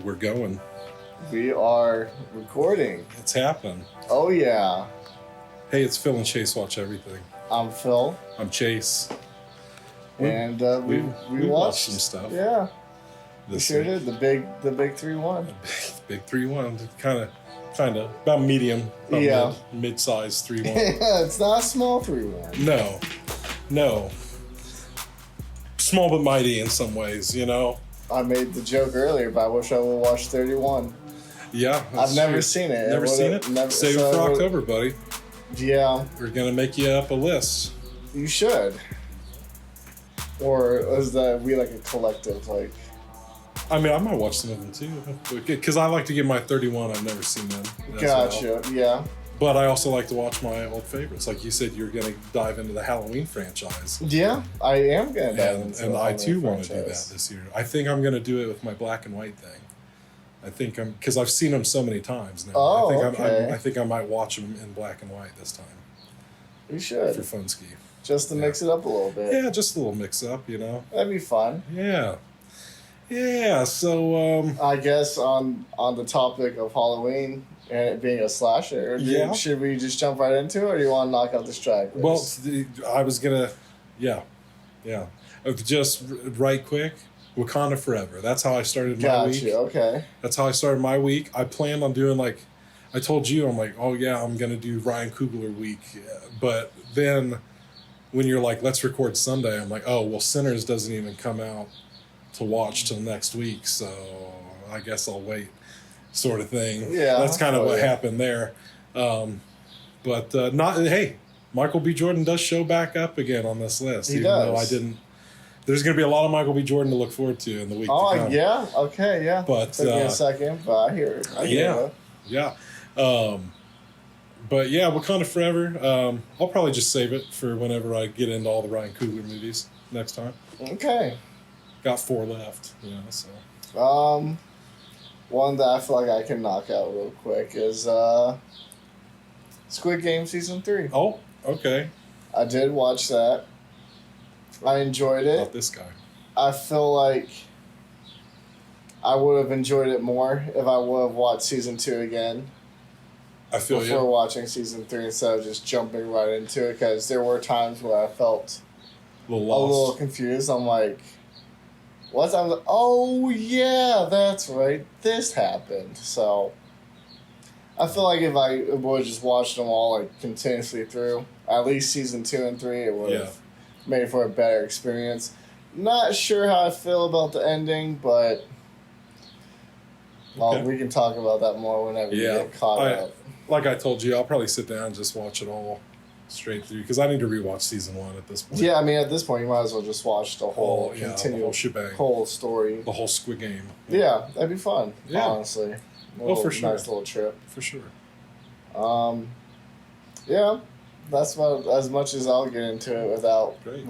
We're going. We are recording. It's happening. Oh, yeah. Hey, it's Phil and Chase Watch Everything. I'm Phil. I'm Chase. And we watched some stuff. Yeah. We This sure week. did. The big 3-1. Big 3-1. Kind of about medium. About Yeah. Mid-size 3-1. Yeah, it's not a small 3-1. No. Small but mighty in some ways, you know? I made the joke earlier, but I wish I would watch 31. Yeah. I've never seen it. Never seen it? Save it for October, buddy. Yeah. We're going to make you up a list. You should. Or is that we like a collective, like... I mean, I might watch some of them too. Because I like to get my 31. I've never seen them. Gotcha, yeah. But I also like to watch my old favorites. Like you said, you're going to dive into the Halloween franchise. Yeah, I am going to dive into and the I too Halloween want to do that this year. I think I'm going to do it with my black and white thing. Because I've seen them so many times now. Oh, I think I might watch them in black and white this time. You should. For funski. Just to mix it up a little bit. Yeah, just a little mix up, you know. That'd be fun. Yeah, so... I guess on the topic of Halloween and it being a slasher, should we just jump right into it, or do you want to knock out the stragglers? Well, I was going to... Yeah. Just right quick, Wakanda Forever. That's how I started my week. Gotcha, okay. That's how I started my week. I planned on doing, I told you, I'm like, oh yeah, I'm going to do Ryan Coogler week. But then when you're like, let's record Sunday, I'm like, oh, well, Sinners doesn't even come out to watch till next week, so I guess I'll wait, sort of thing. Yeah. That's kind of what happened there. Hey, Michael B. Jordan does show back up again on this list. He even does. though I didn't. There's going to be a lot of Michael B. Jordan to look forward to in the week to come. Oh, yeah? Okay, yeah. But, took me a second, but I hear it. Yeah. But yeah, Wakanda Forever. I'll probably just save it for whenever I get into all the Ryan Coogler movies next time. Okay. Got 4 left, so. One that I feel like I can knock out real quick is Squid Game Season 3. Oh, okay. I did watch that. I enjoyed it. Not this guy. I feel like I would have enjoyed it more if I would have watched Season 2 again. I feel before watching Season 3 instead of just jumping right into it, because there were times where I felt a little confused. I'm like, what? I was like, oh yeah, that's right, this happened. So I feel like if I would have just watched them all like continuously through, at least Season 2 and 3, it would have made for a better experience. Not sure how I feel about the ending, but we can talk about that more whenever you get caught up. Like I told you, I'll probably sit down and just watch it all straight through, because I need to rewatch Season 1 at this point. Yeah, I mean, at this point, you might as well just watch the whole the whole shebang. Whole story. The whole Squid Game. Yeah, that'd be fun, honestly. For sure. Nice little trip. For sure. Yeah, that's about as much as I'll get into it without... Great.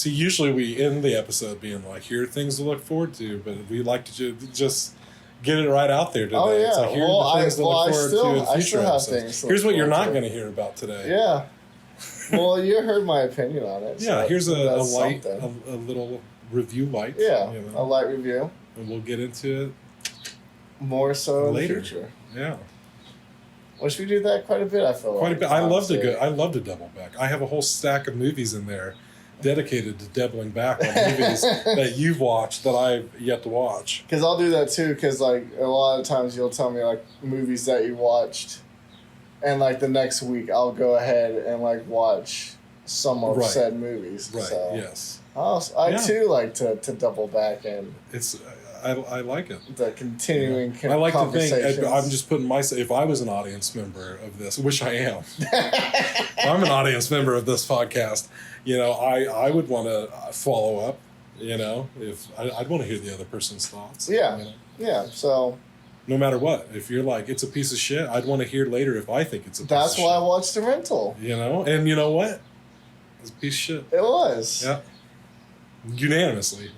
Usually we end the episode being like, here are things to look forward to, but we like to just... get it right out there today. Oh, yeah. It's like, here are the things to look forward to in I future still have episodes. things to Here's look what you're not forward to. going to hear about today. Yeah. Well, you heard my opinion on it. Yeah, so here's a light, something. a little review light. Yeah, a light review. And we'll get into it more so later. In the future. Yeah. Which we do that quite a bit, I feel like. Quite a bit. I love to double back. I have a whole stack of movies in there dedicated to doubling back on movies that you've watched that I've yet to watch. Because I'll do that too, because like a lot of times you'll tell me like movies that you watched, and like the next week I'll go ahead and like watch some of said movies. Right. So, yes. I too like to double back and I like it. The continuing I like to conversations. think I'm just putting myself. If I was an audience member of this, which I am, I'm an audience member of this podcast. I would want to follow up. If I'd want to hear the other person's thoughts. Yeah. Yeah. So. No matter what, if you're like it's a piece of shit, I'd want to hear later if I think it's a piece of shit. That's why I watched The Rental. And you know what? It's a piece of shit. It was. Yeah. Unanimously.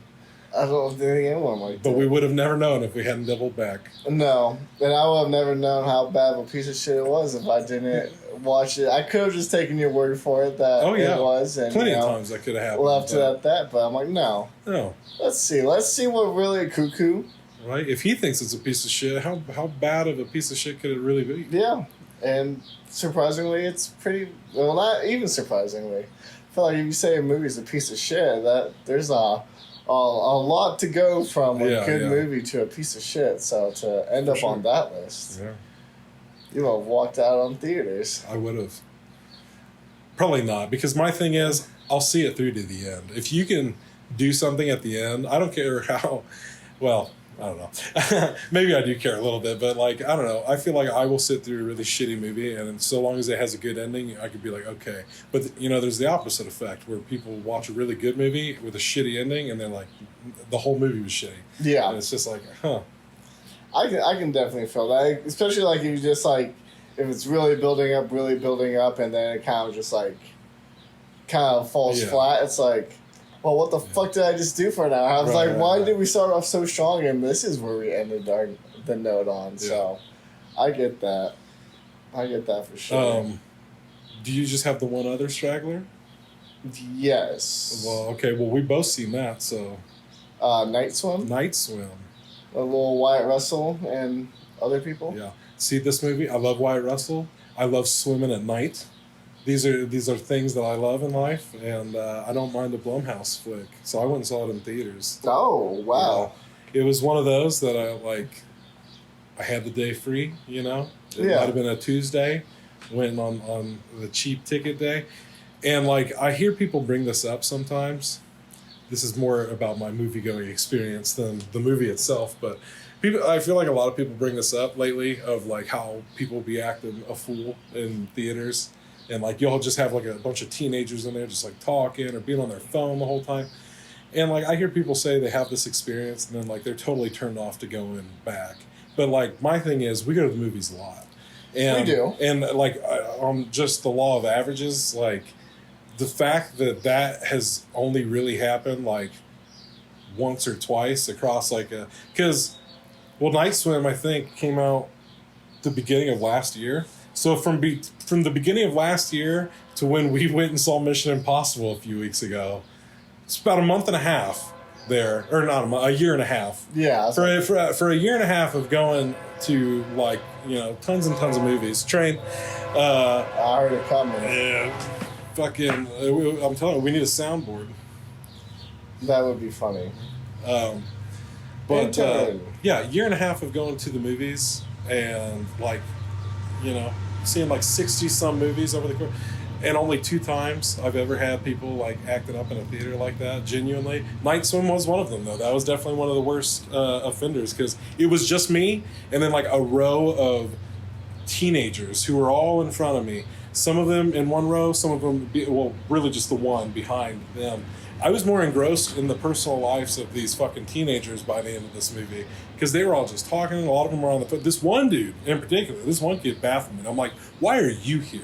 I don't think anyone liked it. But we would have never known if we hadn't doubled back. No. And I would have never known how bad of a piece of shit it was if I didn't watch it. I could have just taken your word for it that it was. And, plenty of times that could have happened. Left it at that, but I'm like, no. No. Let's see what really cuckoo. Right? If he thinks it's a piece of shit, how bad of a piece of shit could it really be? Yeah, and surprisingly, it's pretty. Well, not even surprisingly. I feel like if you say a movie's a piece of shit, that there's a lot to go from a good movie to a piece of shit. So to end up on that list, you would have walked out on theaters. I would have. Probably not, because my thing is, I'll see it through to the end. If you can do something at the end, I don't care how. Well, I don't know. Maybe I do care a little bit, but like, I don't know. I feel like I will sit through a really shitty movie, and so long as it has a good ending, I could be like, okay. But you know, there's the opposite effect where people watch a really good movie with a shitty ending, and then like the whole movie was shitty. Yeah, and it's just like, huh. I can definitely feel that, especially like if you just like if it's really building up, and then it kind of just like falls flat. It's like, well, what the fuck did I just do for an hour? I was why did we start off so strong and this is where we ended the note on? Yeah. So I get that. I get that for sure. Do you just have the one other straggler? Yes. Well, okay. Well, we both seen that, so. Night Swim? Night Swim. A little Wyatt Russell and other people? Yeah. See this movie? I love Wyatt Russell. I love swimming at night. These are things that I love in life, and I don't mind a Blumhouse flick. So I went and saw it in theaters. Oh, wow. It was one of those that I had the day free, you know? It might have been a Tuesday, went on the cheap ticket day. And like, I hear people bring this up sometimes. This is more about my movie-going experience than the movie itself, but I feel like a lot of people bring this up lately of like how people be acting a fool in theaters. And like you'll just have like a bunch of teenagers in there just like talking or being on their phone the whole time. And like I hear people say they have this experience and then like they're totally turned off to going back. But like my thing is we go to the movies a lot. And, we do. And like on just the law of averages, like the fact that has only really happened like once or twice across like a... Because, well, Night Swim I think came out the beginning of last year. So from the beginning of last year to when we went and saw Mission Impossible a few weeks ago, it's about a month and a half there, or not a year and a half. Yeah. For a year and a half of going to like, you know, tons and tons of movies. Train. I heard it coming. Yeah. Fucking. I'm telling you, we need a soundboard. That would be funny. But yeah, a year and a half of going to the movies and like, you know, seeing like 60 some movies over the course, and only 2 times I've ever had people like acting up in a theater like that genuinely. Night Swim was one of them though. That was definitely one of the worst offenders because it was just me and then like a row of teenagers who were all in front of me, some of them in one row, some of them really just the one behind them. I was more engrossed in the personal lives of these fucking teenagers by the end of this movie because they were all just talking. A lot of them were on the phone. This one dude in particular, this one kid baffled me. I'm like, why are you here?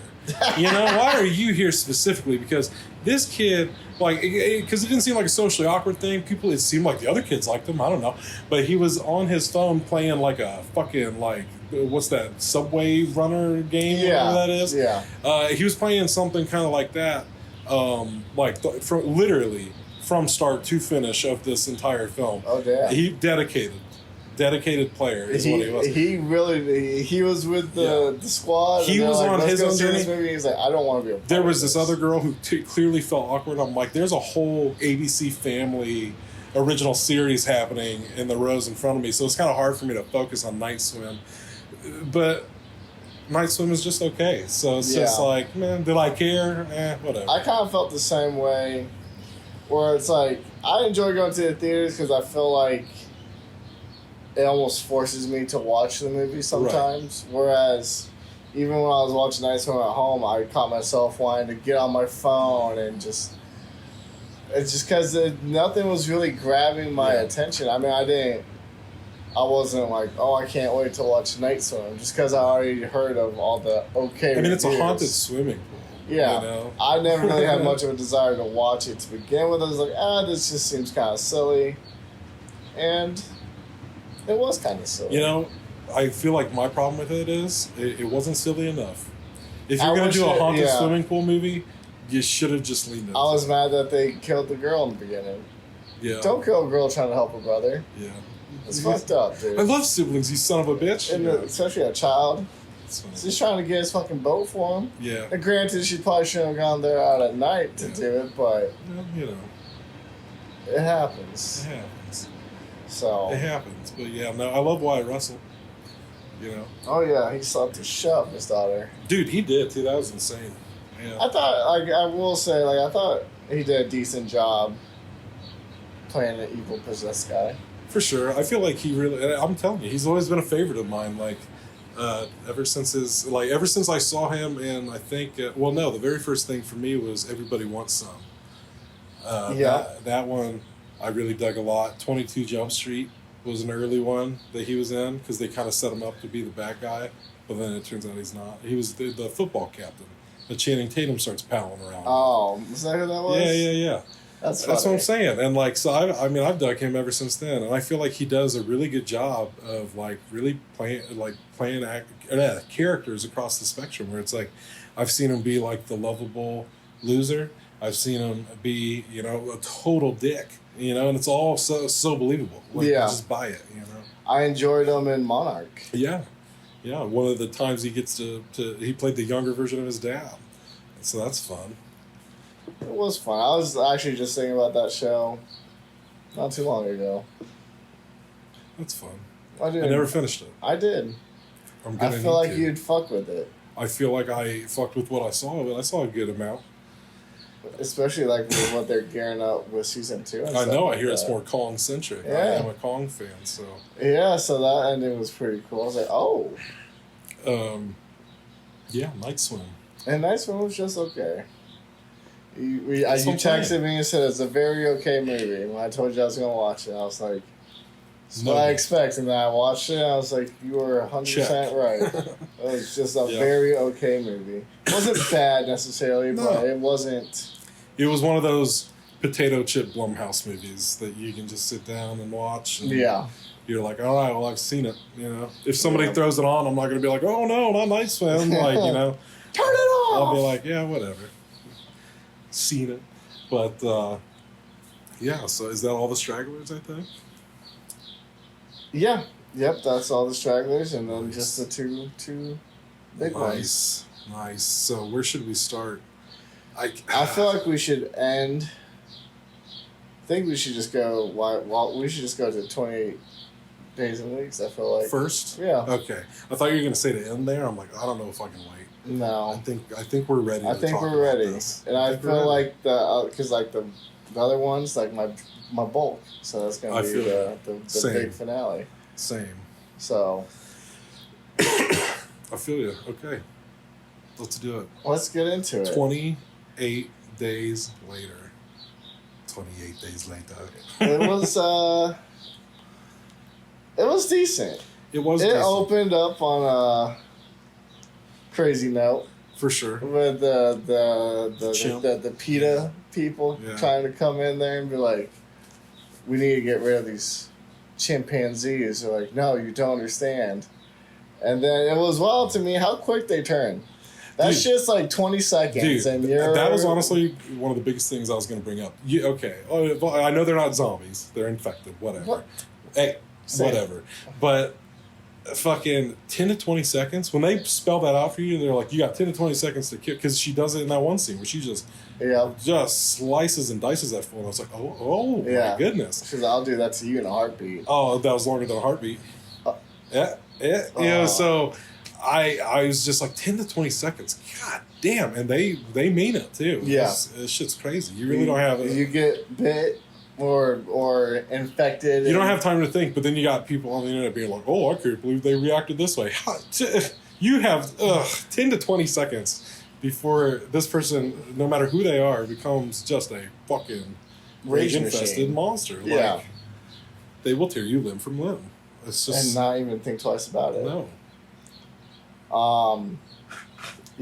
You know, why are you here specifically? Because this kid, like, because it didn't seem like a socially awkward thing. It seemed like the other kids liked him. I don't know. But he was on his phone playing like a fucking, like, what's that, Subway Runner game? Yeah. Whatever that is. Yeah. He was playing something kind of like that. Literally from start to finish of this entire film. Oh damn! He dedicated player is what he was. He was with the squad. He was on his own journey. He's like, I don't want to be a part There was of this other girl who clearly felt awkward. I'm like, there's a whole ABC Family original series happening in the rows in front of me, so it's kind of hard for me to focus on Night Swim, but. Night Swim is just okay. So it's just like, man, did I care? Whatever. I kind of felt the same way where it's like, I enjoy going to the theaters because I feel like it almost forces me to watch the movie sometimes. Right. Whereas even when I was watching Night Swim at home, I caught myself wanting to get on my phone and just... It's just because nothing was really grabbing my attention. I mean, I wasn't like, oh, I can't wait to watch Night Swim, just because I already heard of all the okay reviews. It's a haunted swimming pool. Yeah. You know? I never really had much of a desire to watch it to begin with. I was like, this just seems kind of silly. And it was kind of silly. You know, I feel like my problem with it is it wasn't silly enough. If you're going to do a haunted swimming pool movie, you should have just leaned into it. I was mad that they killed the girl in the beginning. Yeah. Don't kill a girl trying to help her brother. Yeah. It's fucked up, dude. I love siblings, you son of a bitch. And especially a child. So She's trying to get his fucking boat for him. Yeah. And granted, she probably shouldn't have gone there out at night to do it, but well, you know, it happens. it happens. So It happens. But yeah, no, I love Wyatt Russell. You know. Oh yeah, he slapped the shit out of his daughter. Dude, he did too. That was insane. Yeah. I thought, like, I will say, like, I thought he did a decent job playing an evil possessed guy. For sure. I feel like he really, I'm telling you, he's always been a favorite of mine. Like, ever since I saw him in, I think, the very first thing for me was Everybody Wants Some. That one I really dug a lot. 22 Jump Street was an early one that he was in because they kind of set him up to be the bad guy, but then it turns out he's not. He was the football captain that Channing Tatum starts palling around. Oh, is that who that was? Yeah. That's what I'm saying. And like, so I've dug him ever since then, and I feel like he does a really good job of like really playing characters across the spectrum. Where it's like, I've seen him be like the lovable loser. I've seen him be, a total dick. And it's all so believable. Like, you just buy it. I enjoyed him in Monarch. Yeah. One of the times he gets he played the younger version of his dad, so that's fun. It was fun. I was actually just thinking about that show not too long ago. That's fun. I never finished it. I did. I feel like you'd fuck with it. I feel like I fucked with what I saw, but I saw a good amount. Especially like with what they're gearing up with season 2. I know. I hear it's more Kong centric. Yeah. I am a Kong fan, so. Yeah, so that ending was pretty cool. I was like, oh. Yeah, Night Swim. And Night Swim was just okay. You texted me and said it's a very okay movie. When I told you I was going to watch it, I was like, that's what I expect. And then I watched it and I was like, you were 100% right. It was just a very okay movie. It wasn't bad necessarily, but it wasn't. It was one of those potato chip Blumhouse movies that you can just sit down and watch. And you're like, all right, well, I've seen it. If somebody throws it on, I'm not going to be like, oh no, not Night Swim. Like, turn it off. I'll be like, yeah, whatever. Seen it. But, so is that all the stragglers, I think? Yeah. Yep, that's all the stragglers, and then just the two big ones. Nice. So where should we start? I feel like we should end. I think we should just go. We should just go to 28 days and weeks. I feel like first. Yeah. Okay. I thought you were gonna say to end there. I'm like, I don't know if I can wait. No. I think we're ready. I think we're ready, and I feel like because like the other ones like my bulk. So that's gonna be the big finale. Same. So. I feel you. Okay. Let's do it. Let's get into it. 28 days later. 28 days later. It was decent. It was decent. It opened up on a crazy note. For sure. With the PETA people trying to come in there and be like, we need to get rid of these chimpanzees. They're like, no, you don't understand. And then it was wild to me how quick they turn. That shit's like 20 seconds, and that was honestly one of the biggest things I was going to bring up. Okay, I know they're not zombies; they're infected. Whatever. What? Hey, whatever. But fucking 10 to 20 seconds when they spell that out for you, they're like, you got 10 to 20 seconds to kill, because she does it in that one scene where she just slices and dices that fool. And I was like, oh my goodness. Because I'll do that to you in a heartbeat. Oh, that was longer than a heartbeat. So. I was just like 10 to 20 seconds. God damn. And they mean it too. Yeah. This shit's crazy. You really don't have it. You get bit or infected. You don't have time to think, but then you got people on the internet being like, oh, I can't believe they reacted this way. You have 10 to 20 seconds before this person, no matter who they are, becomes just a fucking rage-infested monster. Yeah. Like, they will tear you limb from limb. It's just, and not even think twice about it. No. And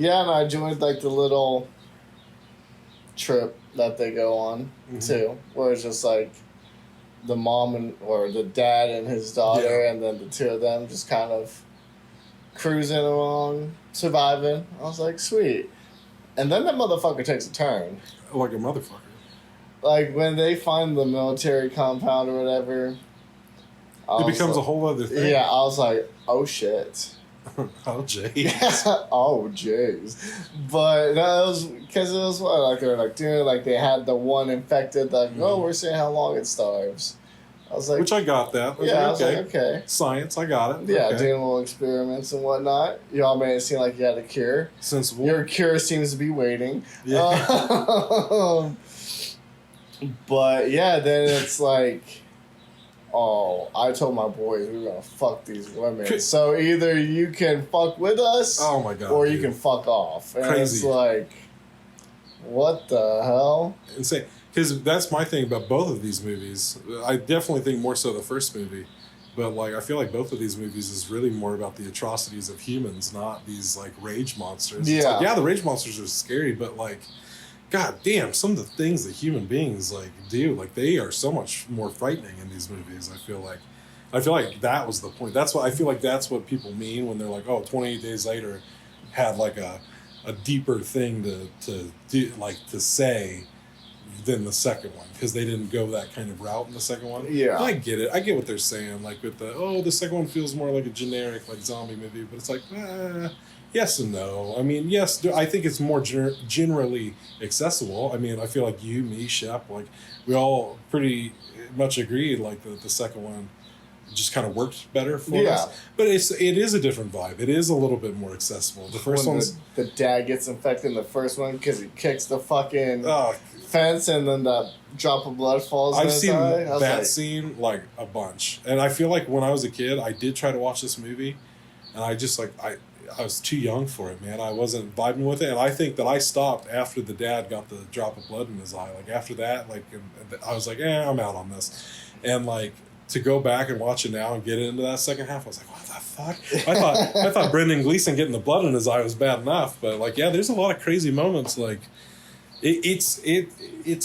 I joined like the little trip that they go on too, where it's just like the mom or the dad and his daughter, and then the two of them just kind of cruising along, surviving. I was like, sweet. And then that motherfucker takes a turn. Like a motherfucker. Like when they find the military compound or whatever, It becomes a whole other thing. Yeah, I was like, oh shit. Oh, jeez. Oh, jeez. But that was because it was what, like they were like doing, like they had the one infected, like, oh, we're seeing how long it starves. I was like, which I got that. I was like, okay. Science, I got it. Yeah, okay. doing little experiments and whatnot. Y'all made it seem like you had a cure. Sensible. Your cure seems to be waiting. Yeah. But yeah, then it's like, oh, I told my boys we were gonna fuck these women. So either you can fuck with us, oh my god, or dude. you can fuck off. And Crazy. It's like, what the hell? Insane. Because that's my thing about both of these movies. I definitely think more so the first movie, but like I feel like both of these movies is really more about the atrocities of humans, not these like rage monsters. Yeah, it's like, yeah, the rage monsters are scary, but like, god damn, some of the things that human beings like do, like they are so much more frightening in these movies. I feel like that was the point. That's what I feel like. That's what people mean when they're like, oh, 28 Days Later had like a deeper thing to do, like to say than the second one, because they didn't go that kind of route in the second one. Yeah, I get it. I get what they're saying. Like with the second one feels more like a generic like zombie movie, but it's like yes and no. I mean, yes, I think it's more generally accessible. I mean, I feel like you, me, Shep, like we all pretty much agreed like the second one just kind of worked better for us. But it is a different vibe. It is a little bit more accessible. The first one's the dad gets infected in the first one because he kicks the fucking fence and then the drop of blood falls. I've seen that scene like a bunch, and I feel like when I was a kid, I did try to watch this movie, and I just like I was too young for it, man. I wasn't vibing with it, and I think that I stopped after the dad got the drop of blood in his eye. Like after that, like I was like, I'm out on this, and like. To go back and watch it now and get into that second half, I was like, what the fuck? I thought Brendan Gleeson getting the blood in his eye was bad enough, but like, yeah, there's a lot of crazy moments. Like, it's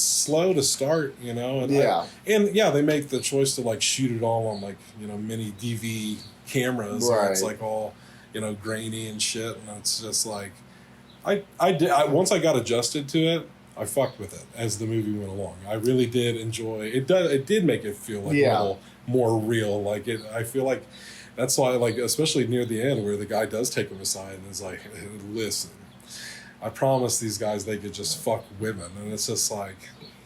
slow to start, you know, and they make the choice to like shoot it all on like mini DV cameras, right. And it's like all grainy and shit, and it's just like, I once I got adjusted to it. I fucked with it as the movie went along. I really did enjoy it. It did make it feel like a little more real. Like it, I feel like that's why, like especially near the end where the guy does take him aside and is like, "Listen, I promised these guys they could just fuck women," and it's just like,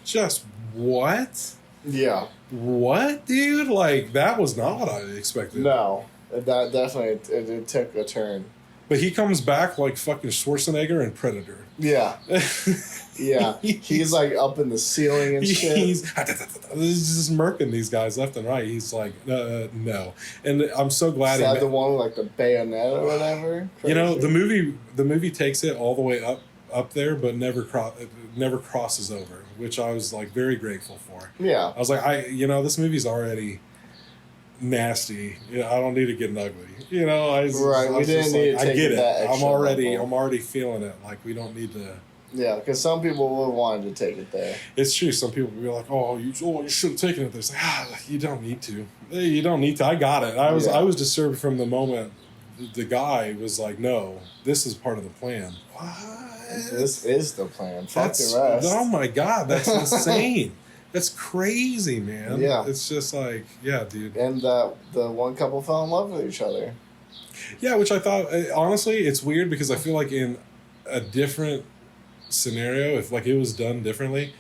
just what? Yeah. What, dude? Like that was not what I expected. No, that definitely it took a turn. But he comes back like fucking Schwarzenegger and Predator. Yeah. Yeah. He's like up in the ceiling and shit. He's just murking these guys left and right. He's like, no. And I'm so glad he had the one with like the bayonet or whatever. Crazy. The movie takes it all the way up there, but never crosses over, which I was like very grateful for. Yeah. I was like, this movie's already nasty. I don't need it getting ugly. We didn't need to take it that extra I'm already feeling it. Like we don't need to. Yeah, because some people would want to take it there. It's true. Some people would be like, "Oh, you should have taken it." There's like, you don't need to. You don't need to. I got it. I was disturbed from the moment the guy was like, "No, this is part of the plan." What? This is the plan. Fuck the rest. Oh my god, that's insane. That's crazy, man. Yeah. It's just like, yeah, dude. And the one couple fell in love with each other. Yeah, which I thought, honestly, it's weird because I feel like in a different scenario, if like it was done differently,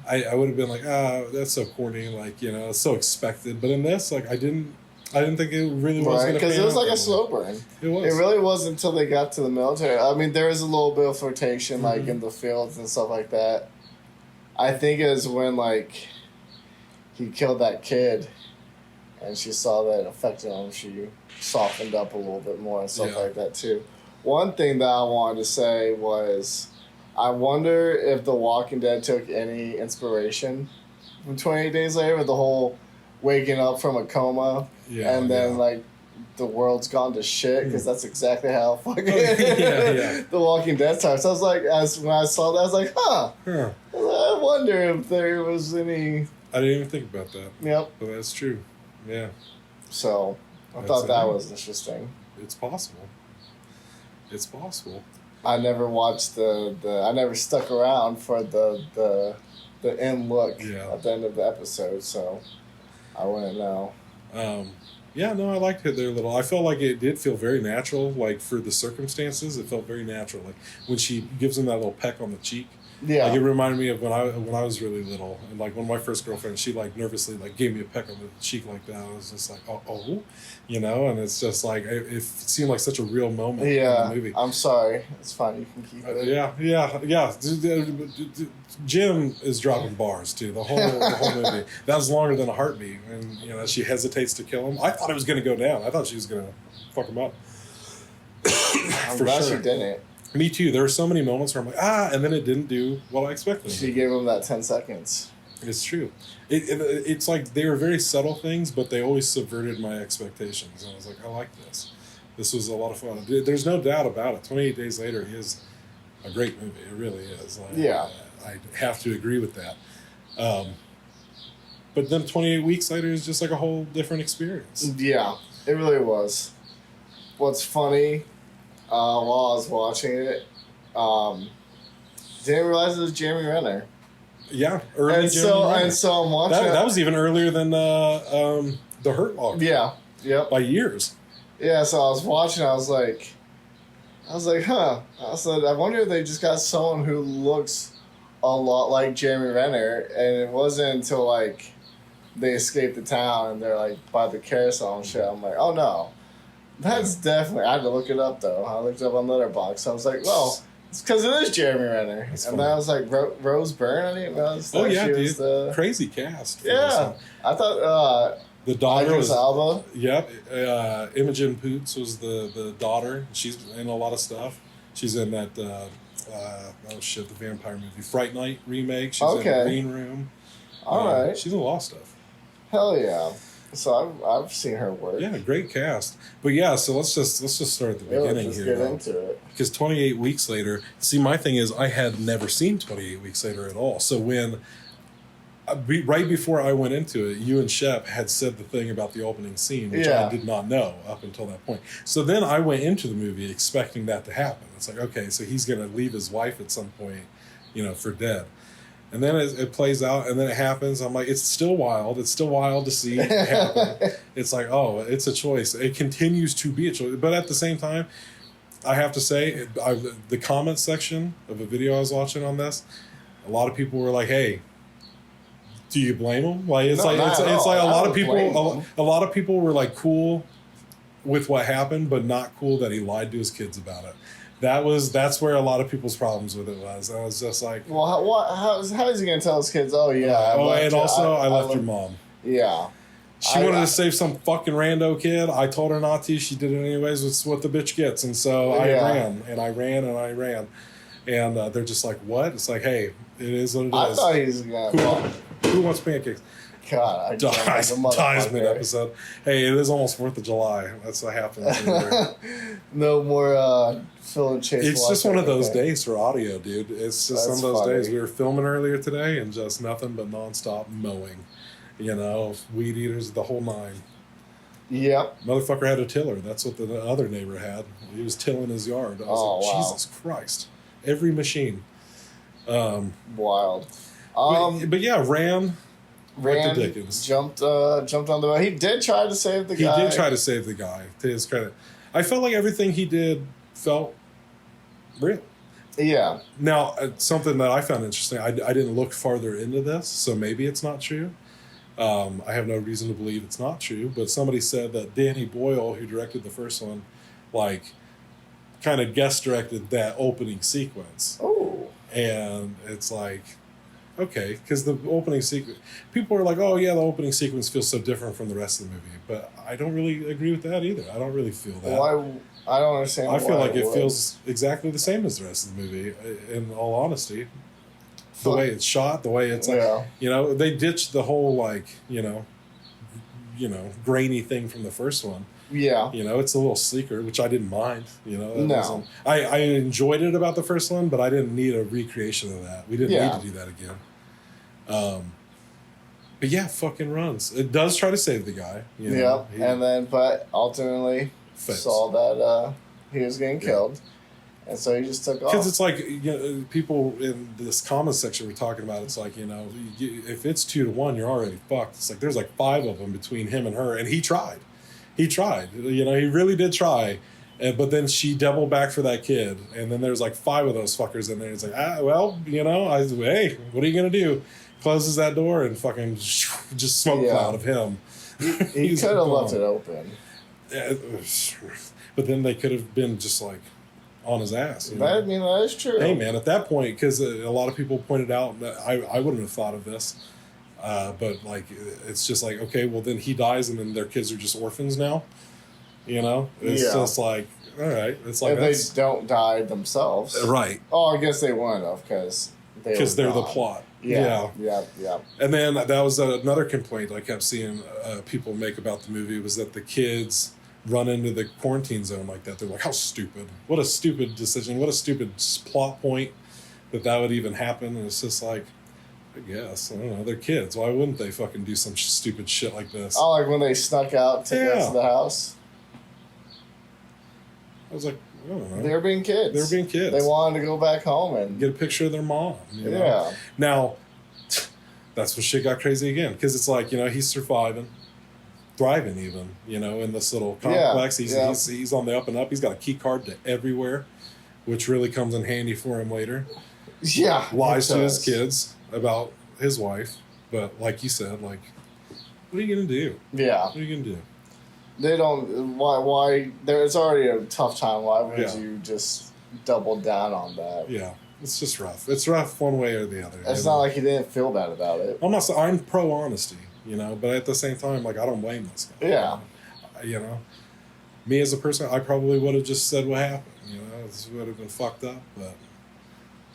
I would have been like, that's so corny, like, it's so expected. But in this, like, I didn't think it really was going to because it was like a slow burn. It was. It really wasn't until they got to the military. I mean, there was a little bit of flirtation, like, in the fields and stuff like that. I think it was when, like, he killed that kid and she saw that it affected him. She softened up a little bit more and stuff like that, too. One thing that I wanted to say was, I wonder if The Walking Dead took any inspiration from 28 Days Later with the whole waking up from a coma and then, like, the world's gone to shit, because that's exactly how fucking The Walking Dead starts. I was like, when I saw that, I was like, huh. I wonder if there was any... I didn't even think about that. Yep. But that's true. Yeah. So, I thought that was interesting. It's possible. It's possible. I never watched I never stuck around for the end look at the end of the episode, so I wouldn't know. Yeah, no, I liked it there a little. I felt like it did feel very natural, like for the circumstances. It felt very natural, like when she gives him that little peck on the cheek. Yeah. Like it reminded me of when I was really little, and like one of my first girlfriends, she like nervously like gave me a peck on the cheek like that. I was just like, oh, you know, and it's just like it seemed like such a real moment in the movie. I'm sorry, it's fine. You can keep it. Yeah. Jim is dropping bars too. The whole movie. That was longer than a heartbeat, and you know she hesitates to kill him. I thought it was going to go down. I thought she was going to fuck him up. I'm glad she didn't. Me too. There were so many moments where I'm like, and then it didn't do what I expected. She gave him that 10 seconds. It's true. It's like they were very subtle things, but they always subverted my expectations. And I was like, I like this. This was a lot of fun. There's no doubt about it. 28 Days Later is a great movie. It really is. I have to agree with that. But then 28 Weeks Later is just like a whole different experience. Yeah, it really was. What's funny, while I was watching it, didn't realize it was Jeremy Renner. Yeah, and so I'm watching that was even earlier than The Hurt Locker. Yeah, yep. By years. Yeah, so I was watching. I was like, huh. I said, I wonder if they just got someone who looks a lot like Jeremy Renner, and it wasn't until like they escaped the town and they're like by the carousel and shit. I'm like, oh no, that's definitely. I had to look it up though. I looked it up on Letterboxd. I was like, well. It's because it is Jeremy Renner. That's funny. Then I was like, Rose Byrne? I didn't realize that she was the... Crazy cast. Yeah. I thought... the daughter was... Alba. Yep. Imogen Poots was the daughter. She's in a lot of stuff. She's in that... the vampire movie. Fright Night remake. She's in Green Room. All right. She's in a lot of stuff. Hell yeah. So I've seen her work. Yeah, great cast. But yeah, so let's just start at the beginning here. Get into it. Because 28 Weeks Later, see, my thing is I had never seen 28 Weeks Later at all. So when right before I went into it, you and Shep had said the thing about the opening scene, which I did not know up until that point. So then I went into the movie expecting that to happen. It's like, okay, so he's going to leave his wife at some point, for dead. And then it plays out, and then it happens. I'm like, it's still wild. It's still wild to see it happen. It's like, oh, it's a choice. It continues to be a choice. But at the same time, I have to say, the comment section of a video I was watching on this, a lot of people were like, hey, do you blame him? Like, it's like a lot of people were like cool with what happened, but not cool that he lied to his kids about it. That's where a lot of people's problems with it was. I was just like, well, how is he going to tell his kids? Oh yeah, I left your mom. Yeah, she wanted to save some fucking rando kid. I told her not to. She did it anyways. It's what the bitch gets. And so I ran, and they're just like, what? It's like, hey, it is what it is. I thought he was gonna. Who wants pancakes? God, I dies mid-episode. Hey, it is almost 4th of July. That's what happens. No more Phil and Chase. It's just one of those days for audio, dude. It's just one of those days. We were filming earlier today and just nothing but nonstop mowing. Weed eaters, the whole nine. Yep. Motherfucker had a tiller. That's what the other neighbor had. He was tilling his yard. I was like, Jesus Christ. Every machine. Wild. But yeah, ran jumped on the... He did try to save the guy. He did try to save the guy, to his credit. I felt like everything he did felt real. Yeah. Now, something that I found interesting, I didn't look farther into this, so maybe it's not true. I have no reason to believe it's not true, but somebody said that Danny Boyle, who directed the first one, kind of guest directed that opening sequence. Oh. And it's like... Okay, because the opening sequence... People are like, oh, yeah, the opening sequence feels so different from the rest of the movie. But I don't really agree with that either. I don't really feel that. Why? I don't understand I feel like it feels exactly the same as the rest of the movie, in all honesty. The way it's shot, the way it's they ditched the whole, grainy thing from the first one. Yeah. It's a little sleeker, which I didn't mind. No. I enjoyed it about the first one, but I didn't need a recreation of that. We didn't need to do that again. But yeah, fucking runs. It does try to save the guy. But ultimately saw that he was getting killed. And so he just took off. Because it's like, people in this comment section we're talking about, it's like, if it's 2-1, you're already fucked. It's like there's like 5 of them between him and her, and he tried. He really did try. But then she doubled back for that kid, and then there's like 5 of those fuckers in there. It's like, hey, what are you gonna do? Closes that door and fucking just smoke cloud of him. He could have left it open. But then they could have been just like on his ass. That is true. Hey, man, at that point, because a lot of people pointed out that I wouldn't have thought of this, but like it's just like, okay, well then he dies and then their kids are just orphans now. It's just like, all right, it's like if they don't die themselves, right? Oh, I guess they wouldn't have because they're the plot. Yeah. And then that was another complaint I kept seeing people make about the movie, was that the kids run into the quarantine zone like that. They're like, how stupid. What a stupid decision. What a stupid plot point that would even happen. And it's just like, I guess. I don't know. They're kids. Why wouldn't they fucking do some stupid shit like this? Oh, like when they snuck out to get to the house? I was like, I don't know. They were being kids. They wanted to go back home and get a picture of their mom. Yeah. Now, that's when shit got crazy again. Because it's like, he's surviving. Thriving even, in this little complex. He's on the up and up. He's got a key card to everywhere, which really comes in handy for him later. Yeah. Lies to his kids about his wife. But like you said, like, what are you going to do? Yeah. What are you going to do? They don't... Why? It's already a tough time. Why would you just double down on that? Yeah. It's just rough. It's rough one way or the other. It's not like he didn't feel bad about it. I'm pro honesty. But at the same time, like, I don't blame this guy. Yeah. Me as a person, I probably would have just said what happened. This would have been fucked up, but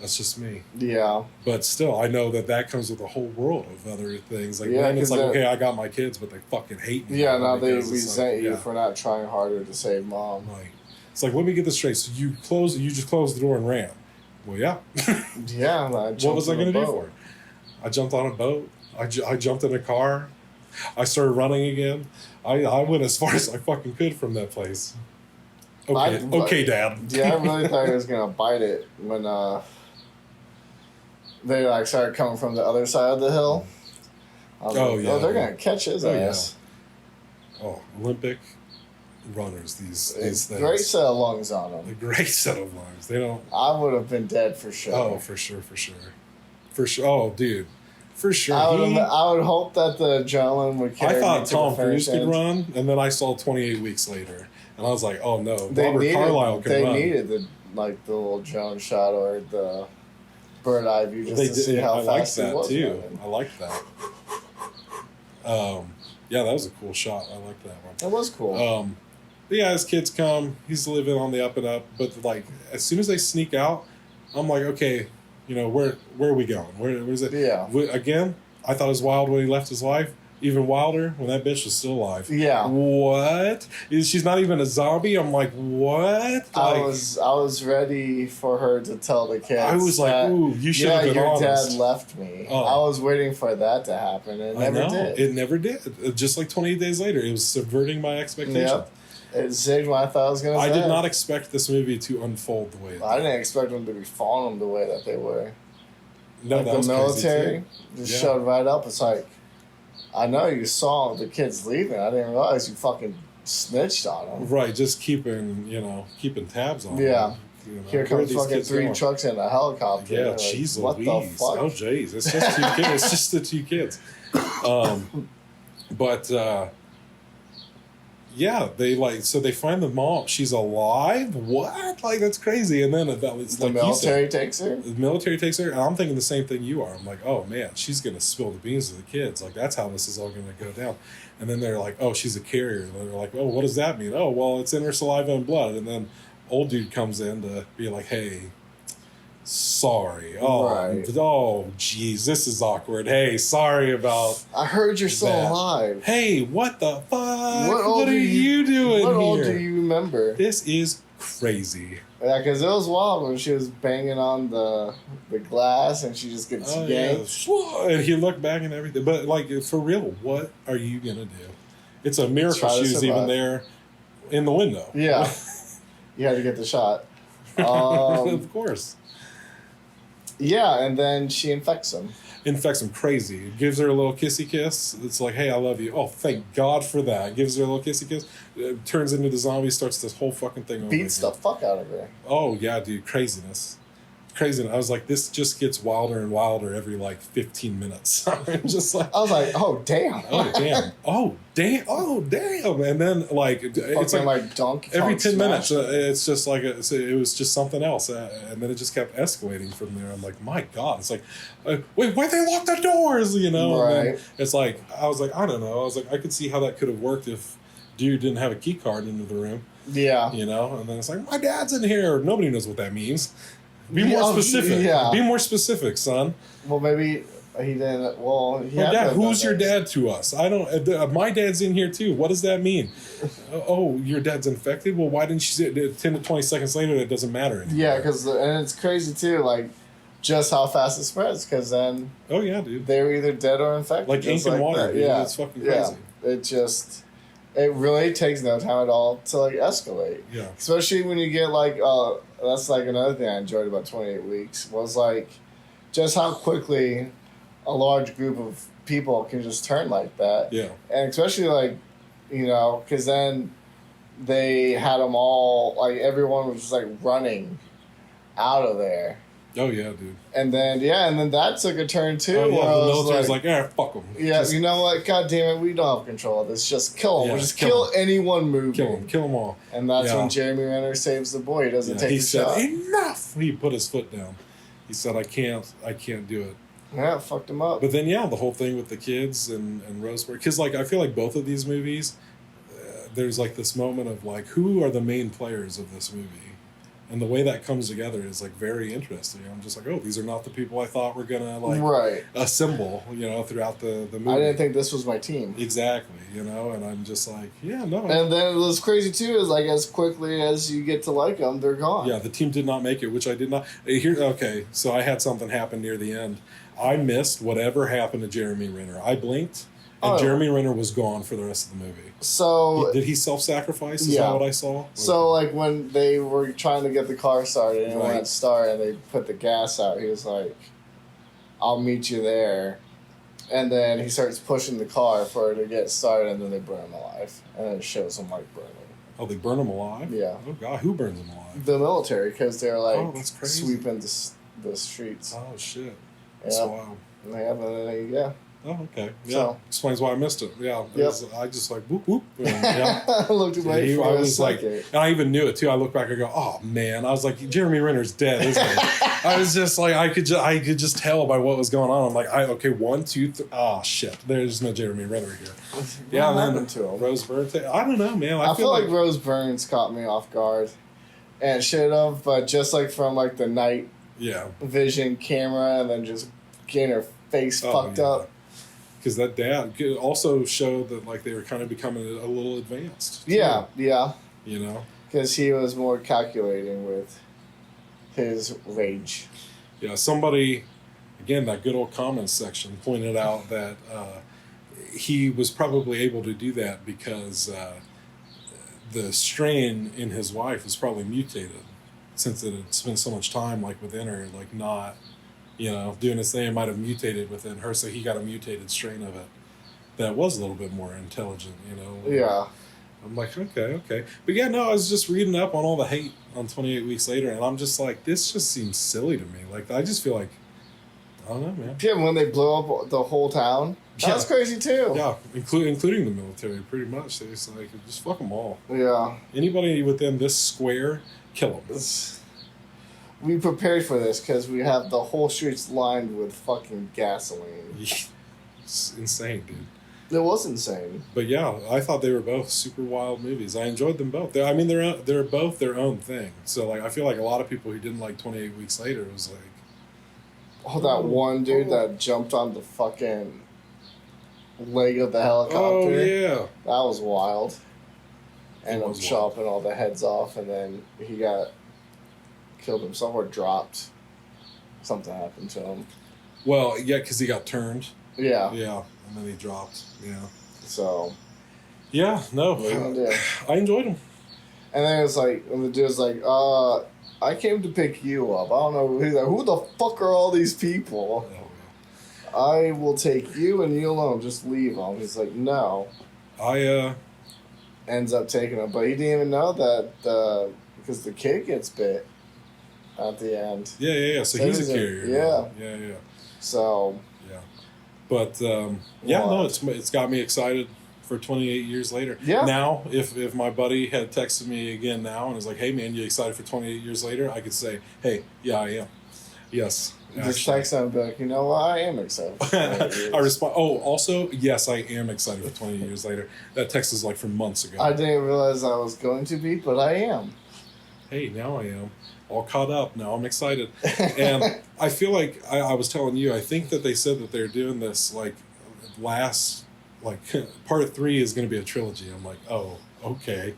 that's just me. Yeah. But still, I know that comes with a whole world of other things. Like, then it's like, okay, I got my kids, but they fucking hate me. Yeah, now they resent you for not trying harder to save mom. Right. It's like, let me get this straight. So you just closed the door and ran. Well, yeah. Yeah. What was I going to do for it? I jumped on a boat. I jumped in a car. I started running again. I went as far as I fucking could from that place. Okay, Dad. Yeah, I really thought he was going to bite it when they started coming from the other side of the hill. They're going to catch his ass. Yeah. Oh, Olympic runners, these things. Great set of lungs on them. A great set of lungs. They don't... I would have been dead for sure. Oh, for sure. Oh, dude. For sure. I would hope that the adrenaline would carry. I thought Tom Cruise could run, and then I saw 28 Weeks Later, and I was like, oh no, Carlyle can run. They needed the little drone shot or the bird eye view just to see how fast he was. I liked that. Yeah, that was a cool shot. I liked that one. It was cool. But yeah, his kids come. He's living on the up and up. But like, as soon as they sneak out, I'm like, okay. Where are we going? Where's it? Yeah. Again, I thought it was wild when he left his wife. Even wilder when that bitch was still alive. Yeah. What? She's not even a zombie? I'm like, what? I was ready for her to tell the kids. I was like, ooh, you should have been honest. Your dad left me. Oh. I was waiting for that to happen. It never did. It never did. Just like 28 days later, it was subverting my expectations. Yep. It zigged what I thought I was going to say. I did not expect this movie to unfold the way it did. I didn't expect them to be following them the way that they were. No, like that was the military just showed right up. It's like, I know you saw the kids leaving. I didn't realize you fucking snitched on them. Right, just keeping tabs on them. Yeah. Here comes fucking 3 trucks and a helicopter. Yeah, jeez Louise. What the fuck? Oh, jeez. It's just 2 kids. It's just the 2 kids. Yeah, they find the mom. She's alive? What? Like, that's crazy. And then the military takes her? The military takes her, and I'm thinking the same thing you are. I'm like, oh, man, she's going to spill the beans to the kids. Like, that's how this is all going to go down. And then they're like, oh, she's a carrier. And they're like, oh, what does that mean? Oh, well, it's in her saliva and blood. And then old dude comes in to be like, hey, sorry. Oh, right. Oh, geez, this is awkward. Hey, sorry about. I heard you're still alive. Hey, what the fuck? What are you doing here? What old do you remember? This is crazy. Yeah, because it was wild when she was banging on the glass and she just gets yanked. Yeah. And he looked back and everything. But, like, for real, what are you going to do? It's a miracle she was even there in the window. Yeah. You had to get the shot. Of course. Yeah, and then she infects him. Infects him crazy. Gives her a little kissy kiss. It's like, hey, I love you. Oh, thank God for that. Gives her a little kissy kiss. Turns into the zombie. Starts this whole fucking thing over. Beats the fuck out of her. Oh yeah, dude, craziness. I was like, this just gets wilder and wilder every like 15 minutes. I'm just like, I was like, oh damn. Oh damn. And then like it's like Donkey Kong every 10 minutes, Smash. it's just like it was just something else, and then it just kept escalating from there. I'm like, my God, it's like, wait, why they lock the doors? You know, right? And it's like I was like, I don't know. I was like, I could see how that could have worked if dude didn't have a key card into the room. Yeah, you know, and then it's like, my dad's in here. Nobody knows what that means. Be more specific. Yeah. Be more specific, son. Well, maybe he didn't. Well, he had Dad, no who's your brothers. dad to us? I don't. My dad's in here too. What does that mean? Oh, your dad's infected. Well, why didn't you say it 10 to 20 seconds later? That doesn't matter anymore. Yeah, and it's crazy too. Like just how fast it spreads. Because then. Oh yeah, dude. They were either dead or infected. Like ink and water. That. Dude. Yeah, It's fucking crazy. Yeah. It really takes no time at all to like escalate. Yeah. Especially when you get like that's like another thing I enjoyed about 28 Weeks was like just how quickly a large group of people can just turn like that. Yeah. And especially like, you know, because then they had them all like everyone was just like running out of there. Oh yeah, dude. And then that took a turn too. Oh, yeah. Where The I was military's like, yeah, fuck them. yeah, Just you know what? God damn it, we don't have control of this. Just kill them. Yeah, We'll just kill kill anyone moving. kill them all. And that's Yeah. when Jeremy Renner saves the boy. He doesn't take He the said, shot. enough. He put his foot down. He said, I can't do it. Yeah, fucked him up. But then, yeah, the whole thing with the kids and Roseburg. Because, like, I feel like both of these movies, there's, like, this moment of, like, who are the main players of this movie? And the way that comes together is, like, very interesting. I'm just like, oh, these are not the people I thought were going to, like, right. assemble, you know, throughout the movie. I didn't think this was my team. Exactly, you know, and I'm just like, yeah, no. And then what's crazy, too, is, like, as quickly as you get to like them, they're gone. Yeah, the team did not make it, which I did not. Okay, so I had something happen near the end. I missed whatever happened to Jeremy Renner. I blinked, and Jeremy Renner was gone for the rest of the movie. So did he self-sacrifice? Is yeah. that what I saw? So like when they were trying to get the car started and it Right. went start and they put the gas out, he was like, "I'll meet you there," and then he starts pushing the car for it to get started, and then they burn him alive, and then it shows him like burning. Oh, they burn him alive? Yeah. Oh God, who burns him alive? The military, because they're like that's crazy. sweeping the streets. Oh shit. Yeah. So, wow. Yeah. Oh, okay. Yeah. So- Explains why I missed it. Yeah. Yep. I just like whoop whoop. And, yeah. I looked at my I phone. was like, and I even knew it too. I look back and go, oh man. I was like, Jeremy Renner's dead, isn't he? I was just like, I could just tell by what was going on. I'm like, okay, 1, 2, 3. Oh shit, there's no Jeremy Renner here. Yeah, What and happened to him? Rose Byrne. I don't know, man. I feel like Rose Burns caught me off guard, and should have, but just like from like the night yeah, vision camera, and then just getting her face fucked up. Because that dad could also showed that like they were kind of becoming a little advanced. too, Yeah. You know. Because he was more calculating with his rage. Yeah. Somebody, again, that good old comments section pointed out that he was probably able to do that because the strain in his wife was probably mutated, since it had spent so much time like within her, like not. You know, doing his thing, it might have mutated within her, so he got a mutated strain of it that was a little bit more intelligent, you know. Yeah. I'm like, okay. But yeah, no, I was just reading up on all the hate on 28 Weeks Later, and I'm just like, this just seems silly to me. Like, I just feel like, I don't know, man. Yeah, when they blow up the whole town, that was crazy too. Yeah, including the military, pretty much. They just like, just fuck them all. Yeah. Anybody within this square, kill them. We prepared for this because we have the whole streets lined with fucking gasoline. It's insane, dude. It was insane. But yeah, I thought they were both super wild movies. I enjoyed them both. They're both their own thing. So like, I feel like a lot of people who didn't like 28 Weeks Later was like, oh, that one dude that jumped on the fucking leg of the helicopter. oh yeah, That was wild. And It I'm was chopping all the heads off, and then he got killed himself or dropped. Something happened to him. well yeah, because he got turned. Yeah. Yeah, and then he dropped. Yeah. So. Yeah, no, What are you gonna do? I enjoyed them. And then it's like, when the dude's like, I came to pick you up. I don't know who the fuck are all these people. I will take you and you alone. Just leave him. He's like, no. Ends up taking him, but he didn't even know that because the kid gets bit at the end. Yeah. So he's a carrier. Yeah. So. Yeah. But no, it's got me excited for 28 years later. Yeah. Now, if my buddy had texted me again now and was like, "Hey man, you excited for 28 years later?" I could say, "Hey, yeah, I am." Yes. Just text him and be like, you know what? I am excited. I respond. Oh, also, yes, I am excited for 28 years later. That text is like from months ago. I didn't realize I was going to be, but I am. Hey, now I am all caught up. Now I'm excited, and I feel like I was telling you. I think that they said that they're doing this like last part 3 is going to be a trilogy. I'm like, oh, okay,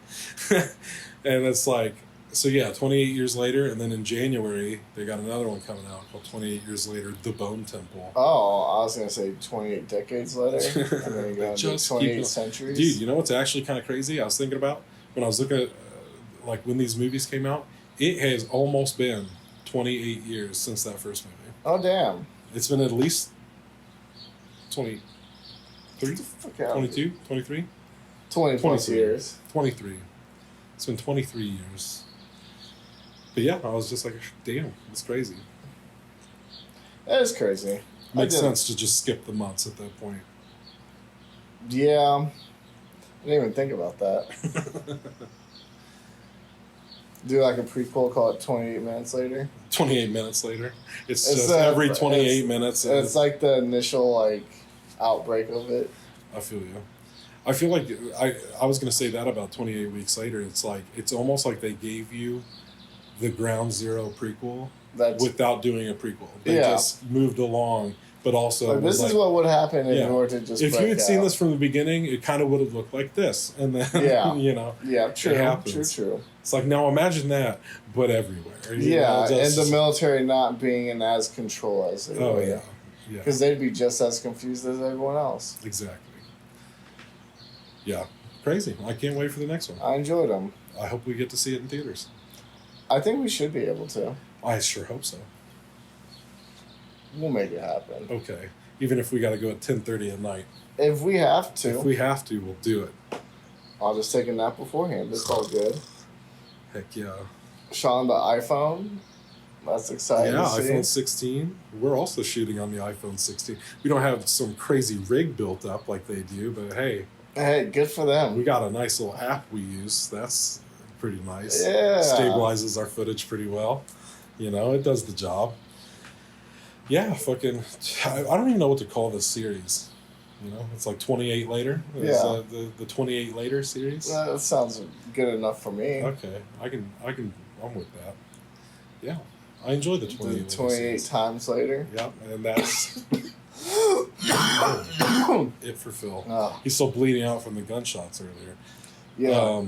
and it's like. So yeah, 28 years later, and then in January, they got another one coming out called 28 Years Later, The Bone Temple. Oh, I was going to say 28 decades later, and then you're going to do 28 centuries. Dude, you know what's actually kind of crazy? I was thinking about, when I was looking at, when these movies came out, it has almost been 28 years since that first movie. Oh, damn. It's been at least 23? 22? 23? 20 plus years. 23. It's been 23 years. But yeah, I was just like, damn, that's crazy. That is crazy. Makes sense to just skip the months at that point. Yeah. I didn't even think about that. Do like a prequel, call it 28 Minutes Later? 28 minutes later. It's just every 28 minutes. It's like the initial outbreak of it. I feel you. I feel like I was going to say that about 28 Weeks Later. It's like, it's almost like they gave you the Ground Zero prequel without doing a prequel. They just moved along, but also this is what would happen in order to just. If you had seen this from the beginning, it kind of would have looked like this, and then true, it happens. True. It's like, now imagine that, but everywhere. And the military not being in as control as they were. Yeah, because they'd be just as confused as everyone else. Exactly. Yeah, crazy. I can't wait for the next one. I enjoyed them. I hope we get to see it in theaters. I think we should be able to. I sure hope so. We'll make it happen. Okay. Even if we got to go at 10:30 at night. If we have to. If we have to, we'll do it. I'll just take a nap beforehand. It's all good. Heck yeah. Sean, the iPhone. That's exciting. Yeah, to see. iPhone 16. We're also shooting on the iPhone 16. We don't have some crazy rig built up like they do, but hey. Hey, good for them. We got a nice little app we use. That's pretty nice. Yeah. Stabilizes our footage pretty well. It does the job. Yeah, fucking. I don't even know what to call this series. It's like 28 Later. It's, the 28 Later series. That sounds good enough for me. Okay, I'm with that. Yeah, I enjoy the 28. 28 times later. Yeah, and that's it for Phil. Oh. He's still bleeding out from the gunshots earlier. Yeah.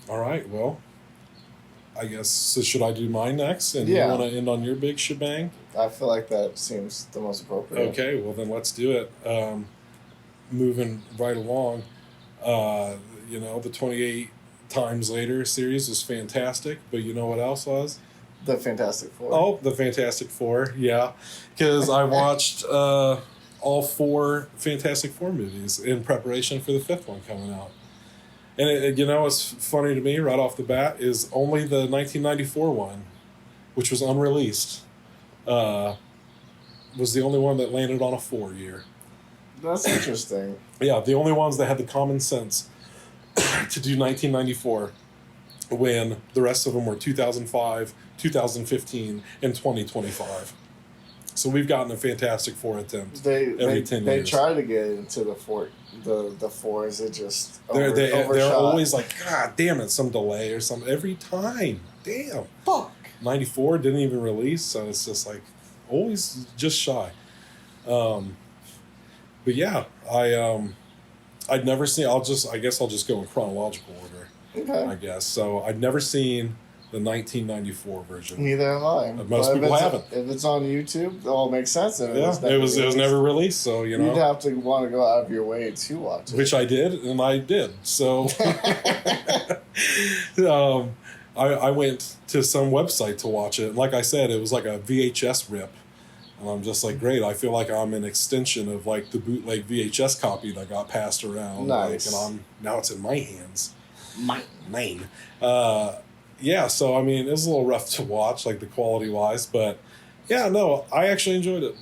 All right. Well, I guess. So should I do mine next? And you want to end on your big shebang? I feel like that seems the most appropriate. Okay. Well, then let's do it. Moving right along. The 28 Times Later series was fantastic, but you know what else was? The Fantastic Four. Oh, the Fantastic Four, yeah. Because I watched all 4 Fantastic Four movies in preparation for the 5th one coming out. And what's funny to me right off the bat is only the 1994 one, which was unreleased, was the only one that landed on a 4 year. That's interesting. Yeah, the only ones that had the common sense to do 1994 when the rest of them were 2005, 2015, and 2025. So we've gotten a Fantastic Four attempt every 10 years. They try to get into the fours. It just they're always like, God damn it, some delay or something every time. Damn. Fuck. 94 didn't even release, so it's just like always just shy. But yeah, I'd never seen. I guess I'll just go in chronological order. Okay. I guess so. I'd never seen the 1994 version. Neither have I. Most people haven't. If it's on YouTube, it all makes sense. It was never released, so you'd have to want to go out of your way to watch it. Which I did, and I did. So, I went to some website to watch it. Like I said, it was like a VHS rip. And I'm just like, great. I feel like I'm an extension of like the bootleg VHS copy that got passed around. Nice. Like, and now it's in my hands. Mine. Yeah, so I mean, it was a little rough to watch, like the quality wise, but yeah, no, I actually enjoyed it.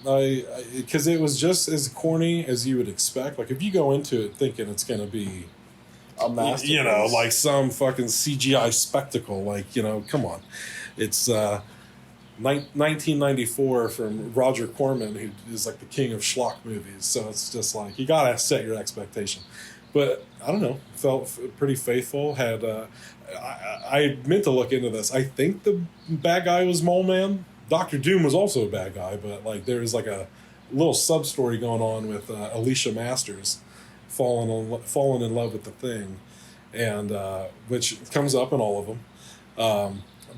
Because it was just as corny as you would expect. Like if you go into it thinking it's going to be A masterpiece. you know, like some fucking CGI spectacle. Like, you know, come on. It's 1994 from Roger Corman, who is like the king of schlock movies. So it's just like, you got to set your expectation. But I don't know, felt pretty faithful. Had I meant to look into this. I think the bad guy was Mole Man. Dr. Doom was also a bad guy, but like there was like a little sub story going on with Alicia Masters falling in love with the Thing, and which comes up in all of them.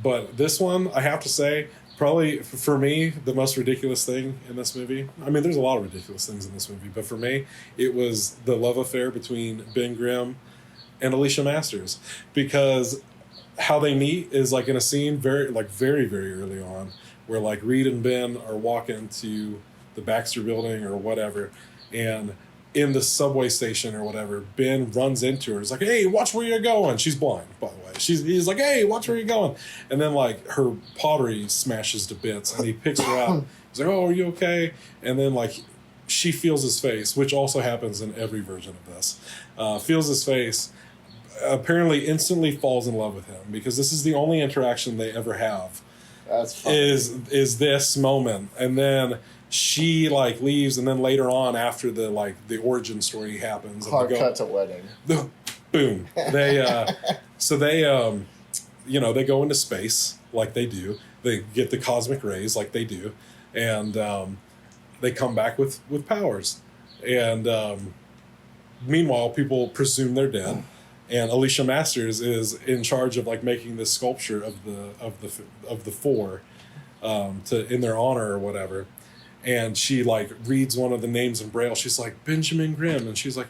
But this one, I have to say, probably for me, the most ridiculous thing in this movie. I mean, there's a lot of ridiculous things in this movie, but for me, it was the love affair between Ben Grimm and Alicia Masters, because how they meet is like in a scene very very early on, where like Reed and Ben are walking to the Baxter Building or whatever, and in the subway station or whatever, Ben runs into her. He's like, "Hey, watch where you're going." She's blind, by the way. He's like, "Hey, watch where you're going." And then like her pottery smashes to bits, and he picks her up. He's like, "Oh, are you okay?" And then like she feels his face, which also happens in every version of this. Feels his face, apparently instantly falls in love with him, because this is the only interaction they ever have. That's funny. Is this moment, and then she like leaves, and then later on, after the origin story happens, Hard cut to wedding. Boom. They so they they go into space like they do. They get the cosmic rays like they do, and they come back with powers. And meanwhile, people presume they're dead. And Alicia Masters is in charge of like making this sculpture of the four to in their honor or whatever. And she like reads one of the names in Braille. She's like, Benjamin Grimm, and she's like,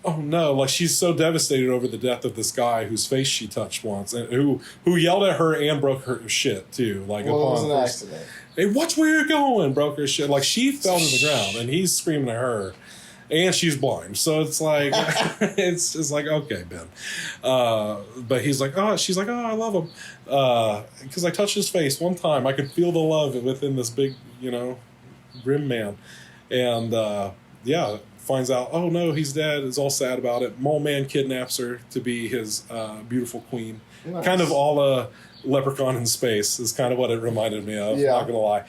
oh no! Like she's so devastated over the death of this guy whose face she touched once, and who yelled at her and broke her shit too. Like, well, it was an accident. Hey, watch where you're going! Broke her shit. Like she fell to the ground, and he's screaming at her. And she's blind, so it's like it's just like, okay, Ben, but he's like, oh, she's like, oh, I love him, because I touched his face one time. I could feel the love within this big, grim man, and finds out, oh no, he's dead. Is all sad about it. Mole Man kidnaps her to be his beautiful queen. Nice. Kind of all Leprechaun in space is kind of what it reminded me of. Yeah. Not gonna lie.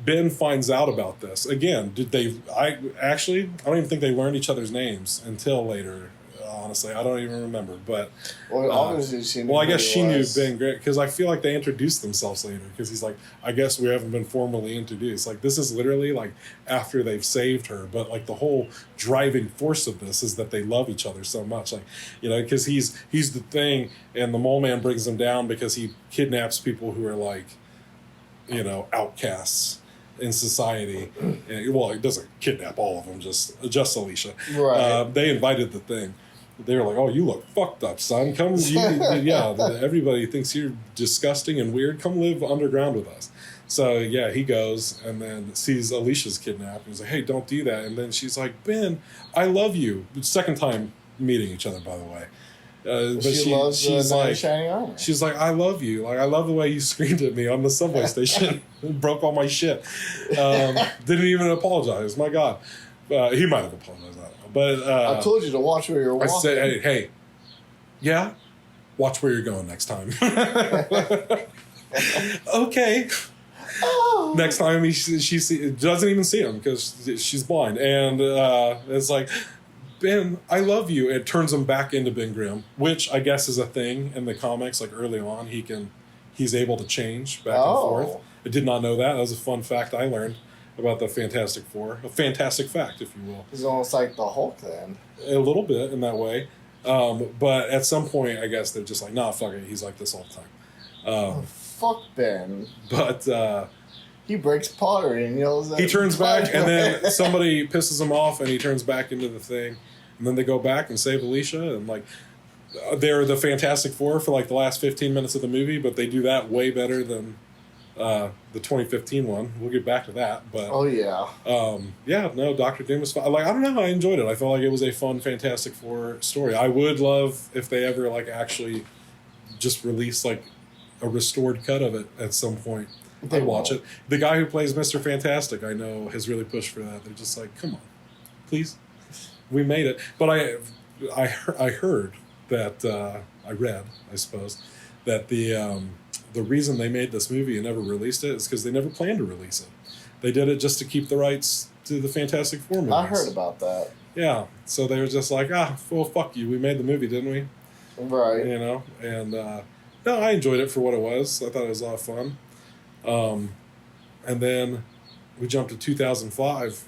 Ben finds out about this. Again, I don't even think they learned each other's names until later. Honestly, I don't even remember. But obviously she knew. Well, I guess she knew Ben Grimm, because I feel like they introduced themselves later. Because he's like, I guess we haven't been formally introduced. Like this is literally like after they've saved her. But like the whole driving force of this is that they love each other so much. Like because he's the Thing, and the Mole Man brings him down because he kidnaps people who are like, outcasts in society. And, well, it doesn't kidnap all of them, just Alicia. Right. They invited the Thing. They were like, "Oh, you look fucked up, son. Come, everybody thinks you're disgusting and weird. Come live underground with us." So yeah, he goes and then sees Alicia's kidnapped. He's like, "Hey, don't do that." And then she's like, "Ben, I love you." Second time meeting each other, by the way. But she's like, shining armor. She's like, I love you. Like, I love the way you screamed at me on the subway station. Broke all my shit. Didn't even apologize. My God. He might have apologized. I don't know. But I told you to watch where you're walking. I said, hey, yeah, watch where you're going next time. Okay. Oh. Next time she doesn't even see him because she's blind. And it's like, Ben, I love you. It turns him back into Ben Grimm, which I guess is a thing in the comics. Like early on, he's able to change back and forth. I did not know that. That was a fun fact I learned about the Fantastic Four. A fantastic fact, if you will. He's almost like the Hulk then. A little bit in that way. But at some point, I guess they're just like, nah, fuck it. He's like this all the time. Fuck Ben. But he breaks pottery and yells at he turns back, and then somebody pisses him off, and he turns back into the Thing. And then they go back and save Alicia, and like they're the Fantastic Four for like the last 15 minutes of the movie, but they do that way better than the 2015 one. We'll get back to that, but Oh yeah. yeah, no, Doctor Doom was fun. Like, I don't know, I enjoyed it. I felt like it was a fun Fantastic Four story. I would love if they ever like actually just release like a restored cut of it at some point. They I'd watch won't. it. The guy who plays Mr. Fantastic, I know, has really pushed for that. They're just like, come on, please, we made it. But I heard that I read, I suppose, that the reason they made this movie and never released it is because they never planned to release it. They did it just to keep the rights to the Fantastic Four movies. I heard about that. Yeah, so they were just like, well, fuck you. We made the movie, didn't we? Right. You know, and no, I enjoyed it for what it was. I thought it was a lot of fun. And then we jumped to 2005,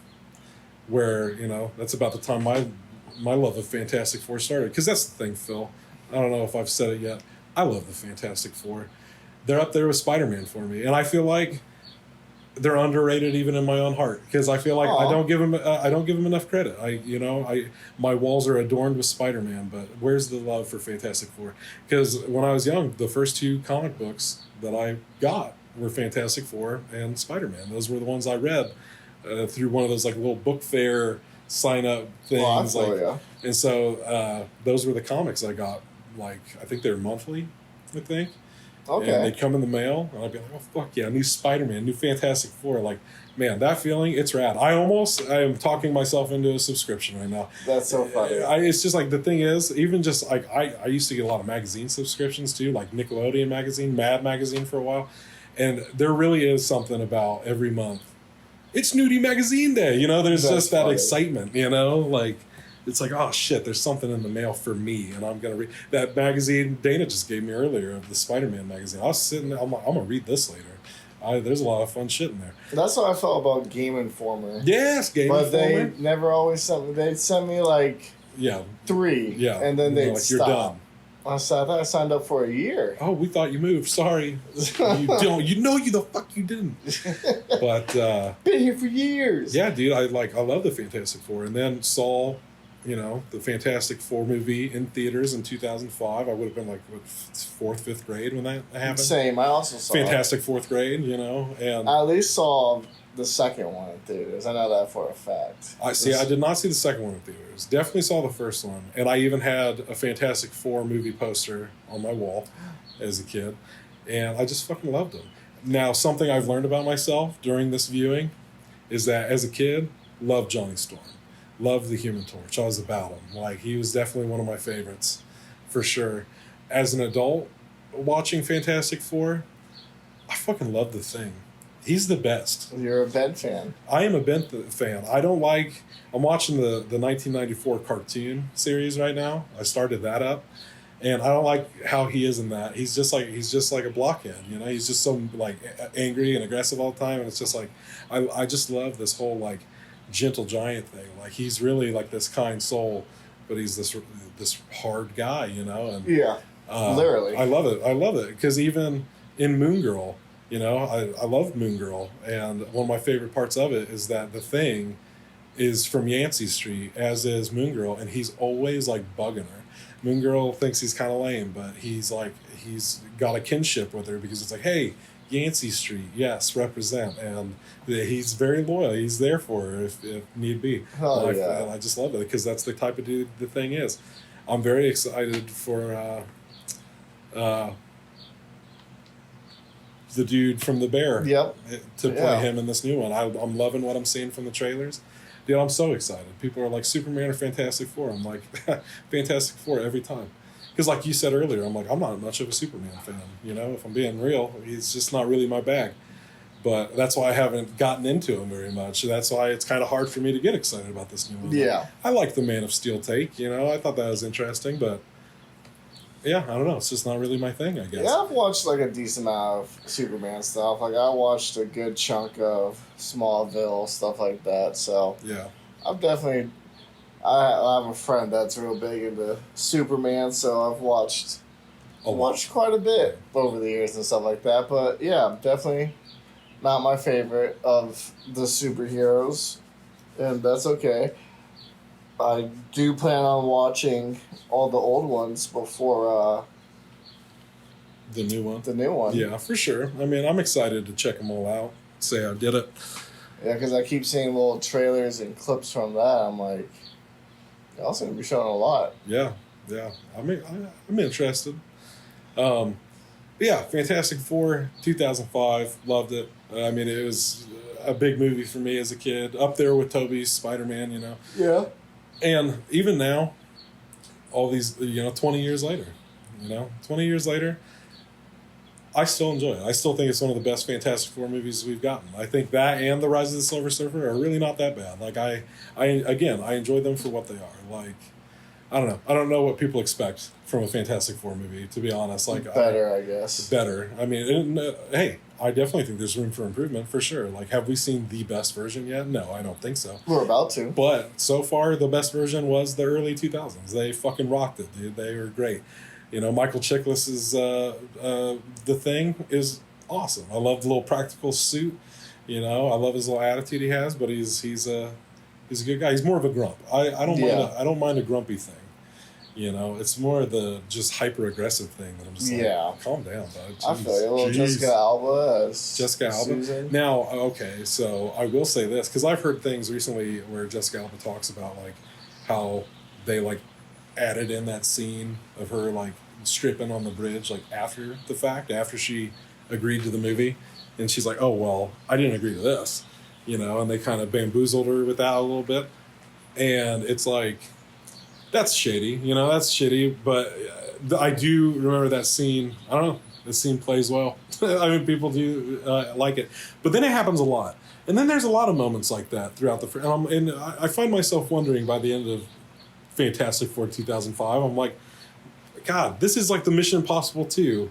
where, you know, that's about the time my love of Fantastic Four started. Because that's the thing, Phil. I don't know if I've said it yet. I love the Fantastic Four. They're up there with Spider-Man for me, and I feel like they're underrated even in my own heart, because I feel like I don't give them enough credit. My walls are adorned with Spider-Man, but where's the love for Fantastic Four? Because when I was young, the first two comic books that I got were Fantastic Four and Spider-Man. Those were the ones I read through one of those like little book fair sign up things. And so those were the comics I got. Like, I think they were monthly, I think. Okay. And they'd come in the mail, and I'd be like, oh, fuck yeah, new Spider-Man, new Fantastic Four. Like, man, that feeling, it's rad. I am talking myself into a subscription right now. That's so funny. It's just like, the thing is, even just like, I used to get a lot of magazine subscriptions too, like Nickelodeon magazine, Mad magazine for a while. And there really is something about every month. It's Nudie Magazine Day, you know, there's just that excitement, you know, like, it's like, oh shit, there's something in the mail for me, and I'm gonna read that magazine Dana just gave me earlier of the Spider-Man magazine. I was sitting there, I'm gonna read this later. There's a lot of fun shit in there. That's what I felt about Game Informer. Yes, Game Informer. But they never always sent me. They'd send me like 3. Yeah. And then they'd like, stop. You're done. I thought I signed up for a year. Oh, we thought you moved. Sorry. You don't. You know you the fuck you didn't. But been here for years. Yeah, dude. I love the Fantastic Four, and then saw, you know, the Fantastic Four movie in theaters in 2005. I would have been like, what, 4th, 5th grade when that happened. Same. I also saw Fantastic 4th grade, you know, and I at least saw the second one in theaters. I know that for a fact. I did not see the second one in theaters. Definitely saw the first one, and I even had a Fantastic Four movie poster on my wall as a kid, and I just fucking loved them. Now, something I've learned about myself during this viewing is that as a kid, loved Johnny Storm. Loved the Human Torch. I was about him. Like, he was definitely one of my favorites, for sure. As an adult, watching Fantastic Four, I fucking love the Thing. He's the best. You're a Ben fan. I am a Ben fan. I'm watching the 1994 cartoon series right now. I started that up, and I don't like how he is in that. He's just like a blockhead, you know. He's just so like angry and aggressive all the time, and it's just like I just love this whole like gentle giant thing. Like, he's really like this kind soul, but he's this hard guy, you know. And yeah, literally, I love it because even in Moon Girl, you know, I love Moon Girl, and one of my favorite parts of it is that the Thing is from Yancey Street, as is Moon Girl, and he's always like bugging her. Moon Girl thinks he's kind of lame, but he's got a kinship with her because it's like, hey, Yancey Street, yes, represent, and he's very loyal. He's there for her if need be. Oh, and I just love it because that's the type of dude the Thing is. I'm very excited for the dude from The Bear. Yep. To play him in this new one. I'm loving what I'm seeing from the trailers. Dude, I'm so excited. People are like, Superman or Fantastic Four. I'm like, Fantastic Four every time. Because like you said earlier, I'm like, I'm not much of a Superman fan. You know, if I'm being real, he's just not really my bag. But that's why I haven't gotten into him very much. That's why it's kind of hard for me to get excited about this new one. Yeah. I like the Man of Steel take, you know. I thought that was interesting, but yeah, I don't know. It's just not really my thing, I guess. Yeah, I've watched like a decent amount of Superman stuff. Like, I watched a good chunk of Smallville, stuff like that. So yeah, I've definitely. I have a friend that's real big into Superman, so I've watched quite a bit over the years and stuff like that. But yeah, definitely not my favorite of the superheroes, and that's okay. I do plan on watching all the old ones before The new one. the new one. Yeah, for sure. I mean, I'm excited to check them all out. Say I did it. Yeah, because I keep seeing little trailers and clips from that. I'm like, y'all seem to be showing a lot. Yeah. I'm interested. Yeah, Fantastic Four, 2005, loved it. I mean, it was a big movie for me as a kid, up there with Tobey's Spider-Man, you know. Yeah. And even now, all these, 20 years later, 20 years later, I still enjoy it. I still think it's one of the best Fantastic Four movies we've gotten. I think that and The Rise of the Silver Surfer are really not that bad. Like, I enjoy them for what they are. Like, I don't know. I don't know what people expect from a Fantastic Four movie, to be honest. Like, I guess. Better. I mean, hey, I definitely think there's room for improvement, for sure. Like, have we seen the best version yet? No, I don't think so. We're about to. But so far, the best version was the early 2000s. They fucking rocked it, dude. They were great. Michael Chiklis's The Thing is awesome. I love the little practical suit. I love his little attitude he has, but he's a good guy. He's more of a grump. I don't mind a grumpy thing. It's more the just hyper aggressive thing that I'm just like, calm down, bud. I feel you. A little Jessica Alba as Jessica Alba. Susan. Now, okay, so I will say this because I've heard things recently where Jessica Alba talks about like how they like added in that scene of her like stripping on the bridge like after the fact, after she agreed to the movie, and she's like, oh well, I didn't agree to this, and they kind of bamboozled her with that a little bit, and it's like that's shady, that's shitty, but I do remember that scene. I don't know, the scene plays well. I mean, people do like it, but then it happens a lot, and then there's a lot of moments like that throughout the and I find myself wondering by the end of Fantastic Four 2005, I'm like, God, this is like the Mission Impossible 2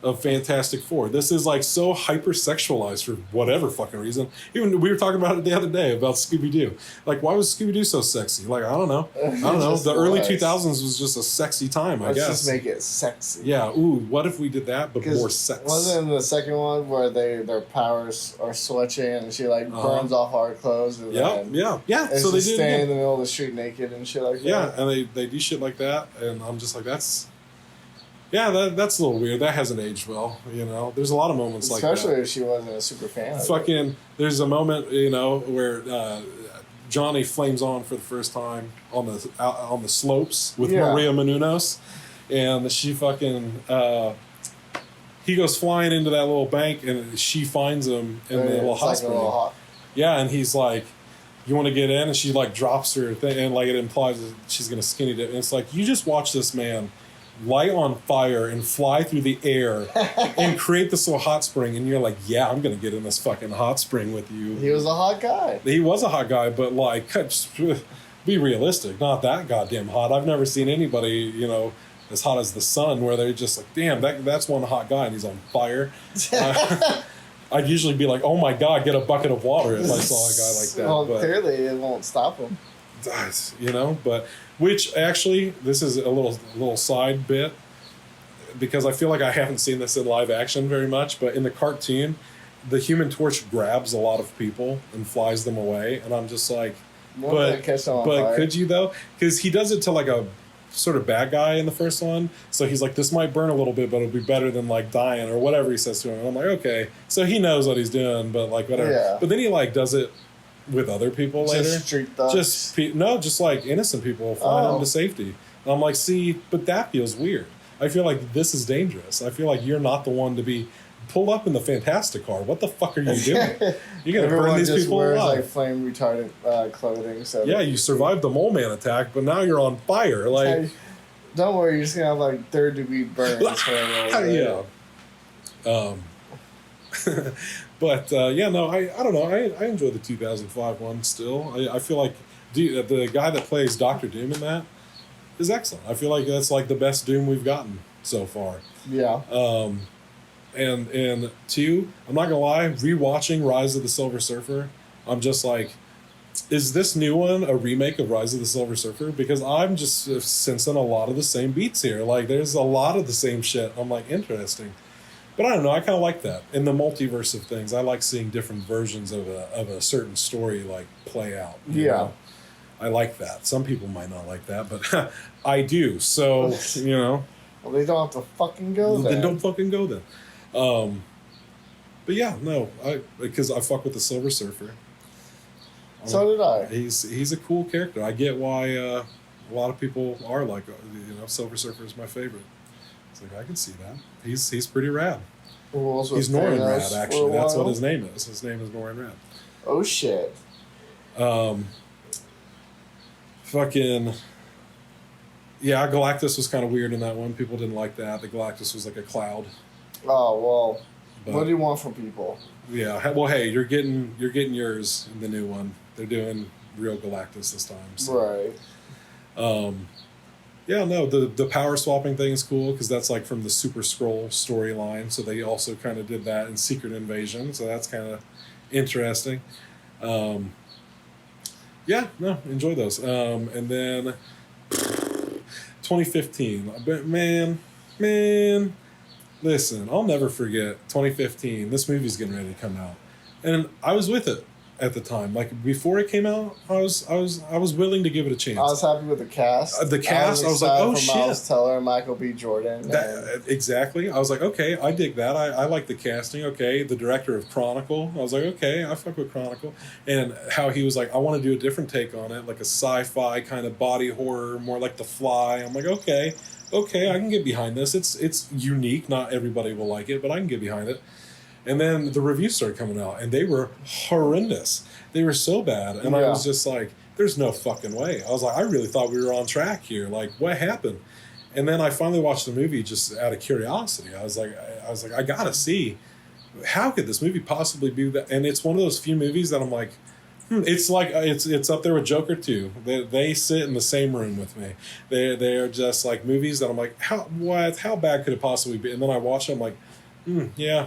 of Fantastic Four. This is like so hyper-sexualized for whatever fucking reason. Even we were talking about it the other day about Scooby-Doo. Like, why was Scooby-Doo so sexy? Like, I don't know. The early 2000s was just a sexy time, I guess. Let's just make it sexy. Yeah, ooh, what if we did that, but more sex? Wasn't the second one where their powers are switching and she like burns off our clothes? And yeah. And so they just staying in the middle of the street naked and shit like that. Yeah, and they do shit like that, and I'm just like, that's a little weird. That hasn't aged well, There's a lot of moments like that. Especially if she wasn't a super fan of it. There's a moment, where Johnny flames on for the first time on the slopes with Maria Menounos, and she fucking he goes flying into that little bank, and she finds him in the little hot spring. Yeah, and he's like, you want to get in? And she like drops her thing, and like it implies that she's gonna skinny dip. And it's like, you just watch this man light on fire and fly through the air and create this little hot spring, and you're like, yeah, I'm gonna get in this fucking hot spring with you. He was a hot guy. He was a hot guy, but like, just be realistic, not that goddamn hot. I've never seen anybody, as hot as the sun, where they're just like, damn, that's one hot guy and he's on fire. I'd usually be like, oh my God, get a bucket of water if I saw a guy like that. Well, clearly it won't stop him. But which actually, this is a little side bit, because I feel like I haven't seen this in live action very much, but in the cartoon, the Human Torch grabs a lot of people and flies them away, and I'm just like, but could you though? Because he does it to like a sort of bad guy in the first one, so he's like, this might burn a little bit, but it'll be better than like dying or whatever he says to him. And I'm like, okay, so he knows what he's doing, but like whatever. Yeah. But then he like does it with other people later. Just street thugs. Just like innocent people flying them to safety. And I'm like, see, but that feels weird. I feel like this is dangerous. I feel like you're not the one to be pulled up in the Fantastic car. What the fuck are you doing? You're gonna burn these people alive. Everyone just wears like flame retardant clothing. So yeah, you survived the mole man attack, but now you're on fire. Like, don't worry, you're just gonna have like third degree burns. Yeah. But I don't know. I enjoy the 2005 one still. I feel like the guy that plays Doctor Doom in that is excellent. I feel like that's like the best Doom we've gotten so far. Yeah. And two, I'm not gonna lie, rewatching Rise of the Silver Surfer, I'm just like, is this new one a remake of Rise of the Silver Surfer? Because I'm just sensing a lot of the same beats here. Like, there's a lot of the same shit. I'm like, interesting. But I don't know, I kind of like that. In the multiverse of things, I like seeing different versions of a certain story, like, play out. You know? I like that. Some people might not like that, but I do. So, you know. Well, they don't have to fucking go then. Then don't fucking go then. But yeah, no, because I fuck with the Silver Surfer. So did I. He's a cool character. I get why a lot of people are like, Silver Surfer is my favorite. It's like I can see that. He's pretty rad. He's Norrin Rad, actually. That's what his name is. His name is Norrin Rad. Oh shit. Fucking. Yeah, Galactus was kind of weird in that one. People didn't like that. The Galactus was like a cloud. Oh well. But, what do you want from people? Yeah. Well, hey, you're getting yours in the new one. They're doing real Galactus this time. So. Right. Yeah, no, the power swapping thing is cool because that's like from the Super Skrull storyline. So they also kind of did that in Secret Invasion. So that's kind of interesting. Yeah, no, enjoy those. And then 2015. But man, listen, I'll never forget 2015. This movie's getting ready to come out, and I was with it at the time. Like before it came out, I was willing to give it a chance. I was happy with the cast. I was like, oh shit, Miles Teller and Michael B. Jordan. Exactly. I was like, okay, I dig that. I like the casting. Okay, the director of Chronicle. I was like, okay, I fuck with Chronicle, and how he was like, I want to do a different take on it, like a sci-fi kind of body horror, more like The Fly. I'm like, okay, I can get behind this. It's unique. Not everybody will like it, but I can get behind it. And then the reviews started coming out, and they were horrendous. They were so bad, and I was just like, "There's no fucking way." I was like, "I really thought we were on track here. Like, what happened?" And then I finally watched the movie just out of curiosity. I was like, I gotta see, how could this movie possibly be that? And it's one of those few movies that I'm like, it's like it's up there with Joker 2. They sit in the same room with me. They are just like movies that I'm like, how bad could it possibly be? And then I watch them like, yeah.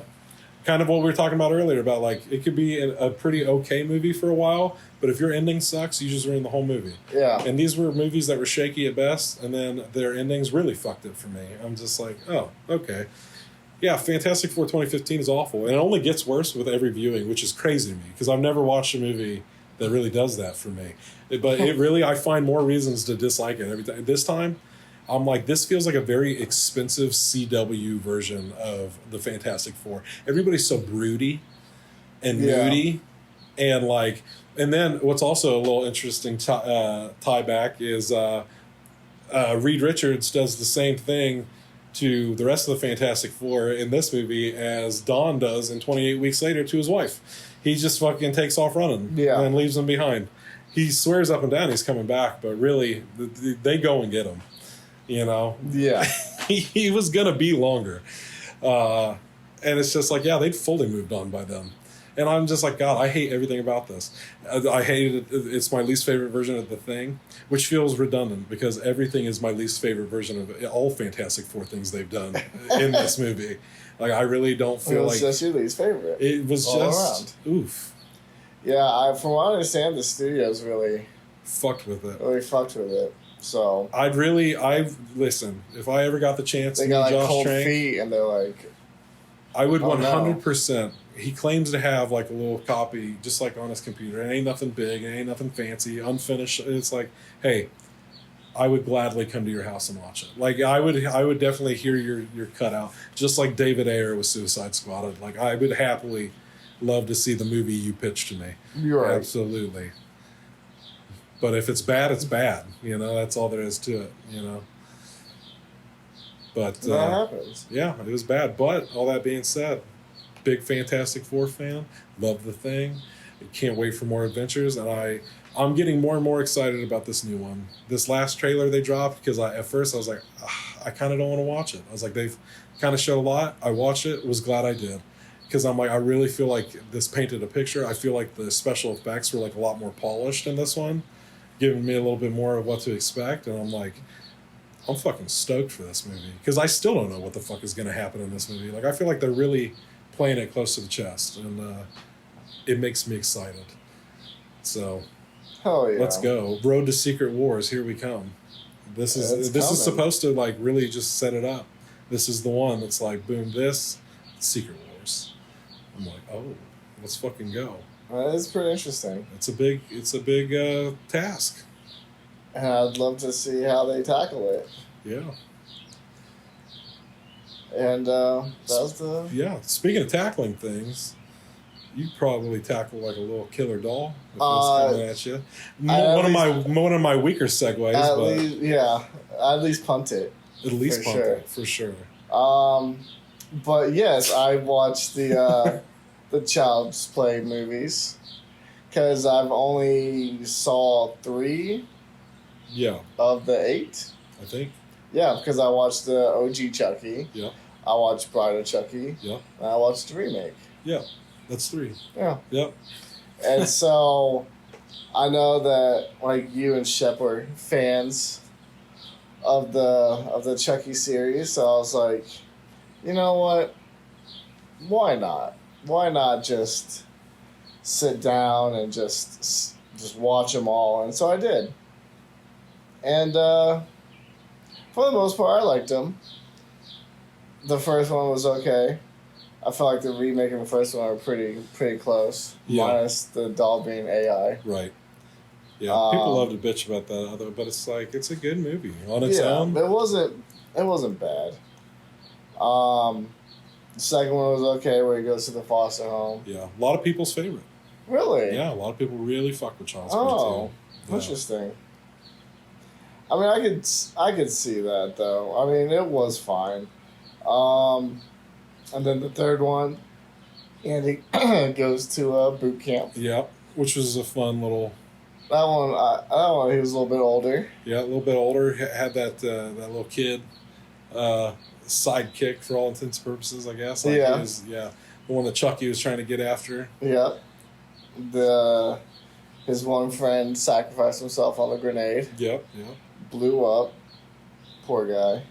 Kind of what we were talking about earlier about like it could be a pretty okay movie for a while, but if your ending sucks, you just ruin the whole movie. Yeah. And these were movies that were shaky at best, and then their endings really fucked it for me. I'm just like, oh, okay. Yeah, Fantastic Four 2015 is awful, and it only gets worse with every viewing, which is crazy to me because I've never watched a movie that really does that for me. But it really, I find more reasons to dislike it every time. This time, I'm like, this feels like a very expensive CW version of the Fantastic Four. Everybody's so broody and moody, and like, and then what's also a little interesting tie back is Reed Richards does the same thing to the rest of the Fantastic Four in this movie as Dawn does in 28 Weeks Later to his wife. He just fucking takes off running and leaves them behind. He swears up and down he's coming back, but really, they go and get him. You know? Yeah. he was going to be longer. And it's just like, yeah, they'd fully moved on by then. And I'm just like, God, I hate everything about this. I hate it. It's my least favorite version of The Thing, which feels redundant because everything is my least favorite version of all Fantastic Four things they've done in this movie. Like, I really don't feel like... It was just your least favorite. It was all just... Around. Oof. Yeah, from what I understand, the studios really... Fucked with it. Really fucked with it. So... Listen, if I ever got the chance to meet Josh Trank... cold feet and they're like... I would 100%... No. He claims to have like a little copy just like on his computer. It ain't nothing big. It ain't nothing fancy. Unfinished. It's like, hey, I would gladly come to your house and watch it. Like I would definitely hear your cutout. Just like David Ayer with Suicide Squad. Like I would happily love to see the movie you pitched to me. You're right. Absolutely. But if it's bad, it's bad. You know, that's all there is to it. You know. But that happens. Yeah, it was bad. But all that being said, big Fantastic Four fan, love The Thing, can't wait for more adventures, and I'm getting more and more excited about this new one. This last trailer they dropped, because at first I was like, I kind of don't want to watch it. I was like, they've kind of showed a lot. I watched it, was glad I did, because I'm like, I really feel like this painted a picture. I feel like the special effects were like a lot more polished in this one, giving me a little bit more of what to expect, and I'm like, I'm fucking stoked for this movie, because I still don't know what the fuck is going to happen in this movie. Like, I feel like they're really playing it close to the chest, and it makes me excited. So, hell yeah. Let's go. Road to Secret Wars, here we come. This is supposed to like really just set it up. This is the one that's like, boom, Secret Wars. I'm like, oh, let's fucking go. It's pretty interesting. It's a big task. And I'd love to see how they tackle it. Yeah. And that's the... Yeah, speaking of tackling things, you probably tackle like a little killer doll if it's coming at you. One of my weaker segues, at least punt it. At least punt it, for sure. But yes, I watched the Child's Play movies because I've only saw 3. Yeah. Of the 8, I think. Yeah, because I watched the OG Chucky. Yeah. I watched Bride of Chucky. Yeah. And I watched the remake. Yeah, that's 3. Yeah. Yep. And so, I know that like you and Shep were fans of the Chucky series, so I was like, you know what? Why not? Why not just sit down and just watch them all? And so I did. And for the most part, I liked them. The first one was okay. I felt like the remake and the first one were pretty close. Yeah. Minus the doll being AI. Right. Yeah, people love to bitch about that, but it's like it's a good movie on its own. It wasn't bad. The second one was okay, where he goes to the foster home. Yeah, a lot of people's favorite. Really? Yeah, a lot of people really fuck with Child's Play too. Yeah. Interesting. I mean, I could see that though. I mean, it was fine. And then the third one, Andy goes to boot camp. Yeah, which was a fun little. That one, he was a little bit older. Yeah, a little bit older. Had that little kid sidekick for all intents and purposes, I guess. Like the one that Chucky was trying to get after. Yeah. His one friend sacrificed himself on the grenade. Yep. Blew up. Poor guy.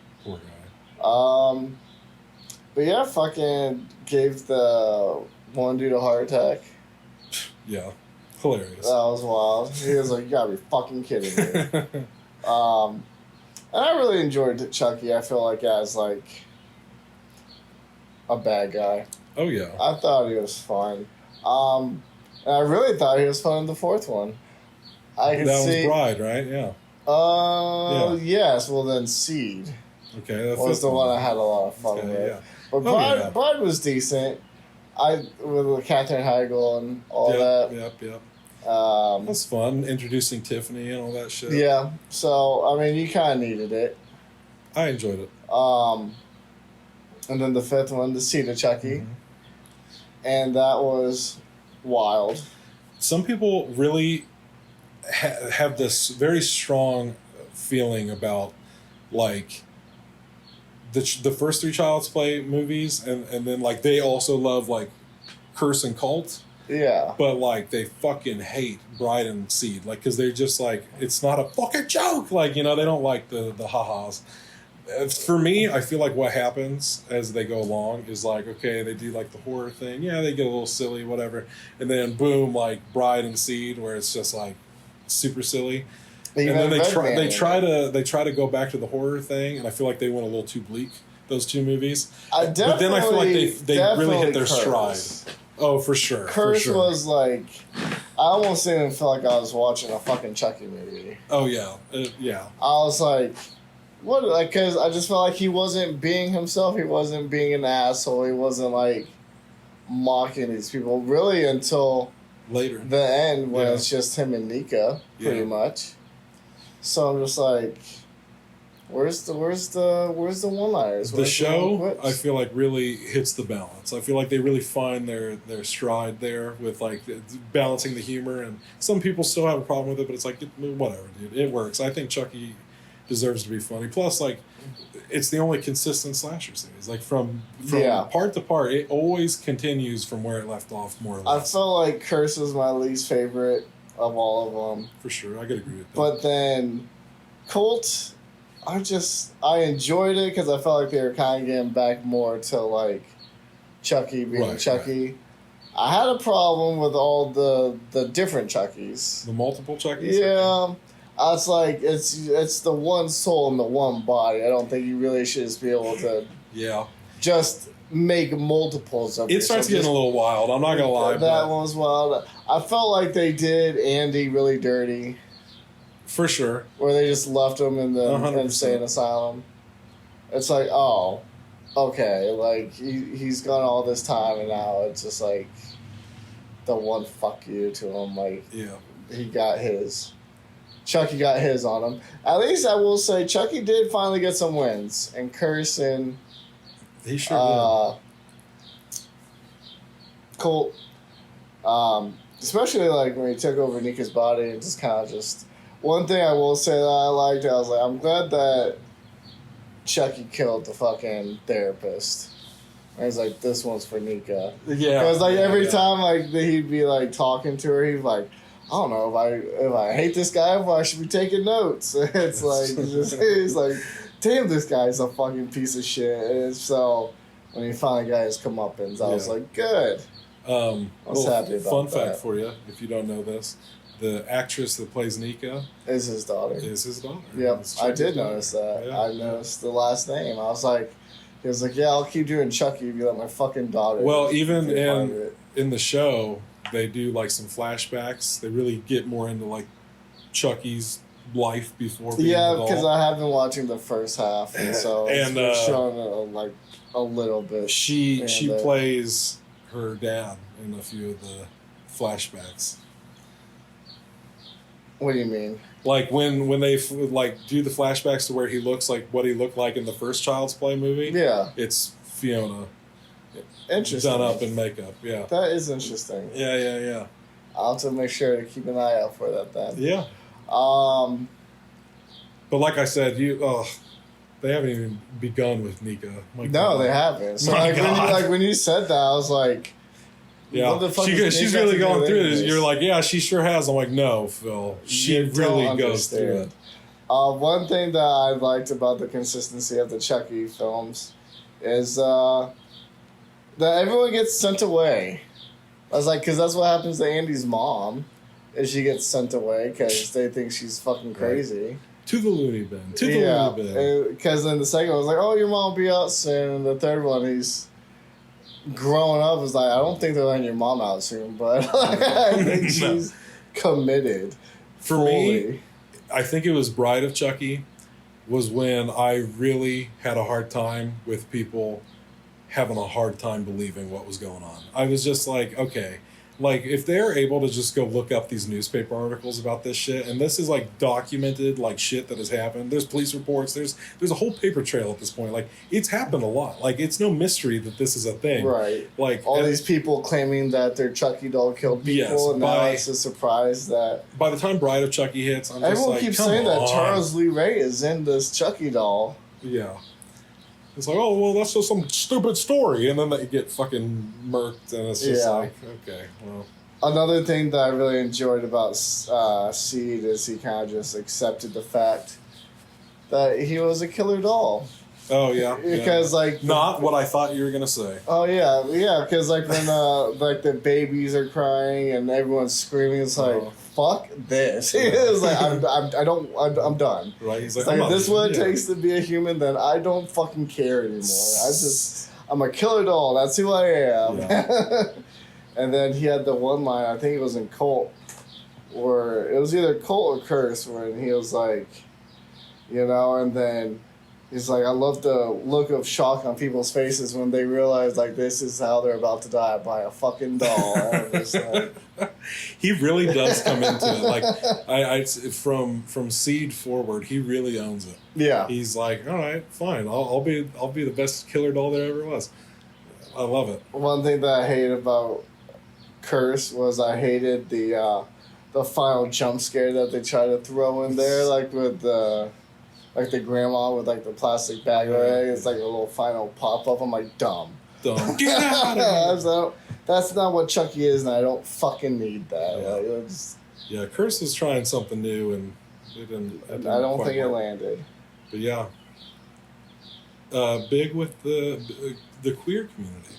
But yeah, fucking gave the one dude a heart attack. Yeah. Hilarious. That was wild. He was like, you gotta be fucking kidding me. And I really enjoyed Chucky, I feel like, as like a bad guy. Oh yeah. I thought he was fun. And I really thought he was fun in the fourth one. That was Bride, right? Yeah. Yes, well then Seed. Okay, was the one I had a lot of fun with. Yeah. But Bride was decent. With Katherine Heigl and all that. Yep. That's fun, introducing Tiffany and all that shit. Yeah, so, I mean, you kind of needed it. I enjoyed it. And then the fifth one, the Seed of Chucky. Mm-hmm. And that was wild. Some people really have this very strong feeling about, like, the first 3 Child's Play movies, and then, like, they also love, like, Curse and Cult. Yeah. But, like, they fucking hate Bride and Seed. Like, because they're just, like, it's not a fucking joke. Like, you know, they don't like the ha-has. For me, I feel like what happens as they go along is, like, okay, they do, like, the horror thing. Yeah, they get a little silly, whatever. And then, boom, like, Bride and Seed, where it's just, like, super silly. And then they try to go back to the horror thing, and I feel like they went a little too bleak, those 2 movies. But then I feel like they really hit their stride. Oh, for sure. Curse was like, I almost didn't feel like I was watching a fucking Chucky movie. Oh yeah, yeah. I was like, what? Like, because I just felt like he wasn't being himself. He wasn't being an asshole. He wasn't like mocking these people really until later, the end, when it's just him and Nika, pretty much. So I'm just like, where's the one-liners? The show, I feel like, really hits the balance. I feel like they really find their stride there with, like, balancing the humor. And some people still have a problem with it, but it's like, whatever, dude. It works. I think Chucky deserves to be funny. Plus, like, it's the only consistent slasher series. Like, from part to part, it always continues from where it left off, more or less. I felt like Curse was my least favorite of all of them. For sure. I could agree with that. But then Cult, I enjoyed it because I felt like they were kind of getting back more to, like, Chucky being Chucky. Right. I had a problem with all the different Chuckies. The multiple Chuckies? Yeah. I was like, it's the one soul and the one body. I don't think you really should just be able to just make multiples of it. It starts getting a little wild. I'm not going to lie. That one was wild. I felt like they did Andy really dirty. For sure. Where they just left him in the 100%. insane asylum. It's like, oh, okay, like he's gone all this time, and now it's just like the one fuck you to him. Like, yeah, he got his. Chucky got his on him. At least I will say Chucky did finally get some wins, and Curson. He sure did. Colt. Especially like when he took over Nika's body and just kind of just. One thing I will say that I liked, I was like, I'm glad that Chucky killed the fucking therapist. And he's like, this one's for Nika. Yeah. Because like every time like he'd be like talking to her, he'd be like, I don't know if I hate this guy, if I should be taking notes. It's like he's like, damn, this guy's a fucking piece of shit. And so when he finally got his comeuppance, I was like, good. I was happy about fun that. fact for you, if you don't know this, the actress that plays Nika is his daughter. Yep, I did notice that. Yeah. I noticed the last name. I was like, he was like, yeah, I'll keep doing Chucky if you let my fucking daughter. Well, even in the show, they do like some flashbacks. They really get more into like Chucky's life before being an adult. because I have been watching the first half, and so it's showing like a little bit. She plays her dad in a few of the flashbacks. What do you mean? Like when they like do the flashbacks to where he looks like what he looked like in the first Child's Play movie. Yeah, it's Fiona. Interesting. Done up in makeup. Yeah, that is interesting. Yeah. I'll have to make sure to keep an eye out for that then. Yeah. But like I said, they haven't even begun with Nika. No, they haven't. So when you said that, I was like, yeah, she's really going through this. You're like, yeah, she sure has. I'm like, no, Phil, she really goes through it. One thing that I liked about the consistency of the Chucky films is that everyone gets sent away. I was like, because that's what happens to Andy's mom, is she gets sent away because they think she's fucking crazy. Right. To the loony bin. Loony bin. Because then the second one was like, oh, your mom will be out soon. And the third one, he's growing up, is like, I don't think they're letting your mom out soon, but I think she's committed. For me, I think it was Bride of Chucky was when I really had a hard time with people having a hard time believing what was going on. I was just like, okay, like if they're able to just go look up these newspaper articles about this shit, and this is like documented like shit that has happened. There's police reports. There's a whole paper trail at this point. Like it's happened a lot. Like it's no mystery that this is a thing. Right. Like all these people claiming that their Chucky doll killed people, and now it's a surprise that by the time Bride of Chucky hits, I'm just everyone like, keeps come saying on. that Charles Lee Ray is in this Chucky doll. Yeah. It's like, oh, well, that's just some stupid story. And then they get fucking murked, and it's just like, okay, well. Another thing that I really enjoyed about Seed is he kind of just accepted the fact that he was a killer doll. Oh, yeah. Because, like... Not what I thought you were going to say. Oh, yeah, because, like, when, like, the babies are crying and everyone's screaming, it's like, fuck this. It's like, I'm done. Right, he's like, if this is what it takes to be a human, then I don't fucking care anymore. I'm a killer doll. That's who I am. Yeah. And then he had the one line, I think it was in Colt, where it was either Colt or Curse, where he was like, and then he's like, I love the look of shock on people's faces when they realize, like, this is how they're about to die by a fucking doll. Like, he really does come into it. Like, from Seed forward, he really owns it. Yeah. He's like, all right, fine. I'll be the best killer doll there ever was. I love it. One thing that I hate about Curse was I hated the final jump scare that they try to throw in there, like with the grandma with like the plastic bag. Right? It's like a little final pop up. I'm like, dumb. Get out of here. That's not what Chucky is, and I don't fucking need that. Yeah, Curse was trying something new, and it didn't I don't think it landed. But yeah, big with the queer community.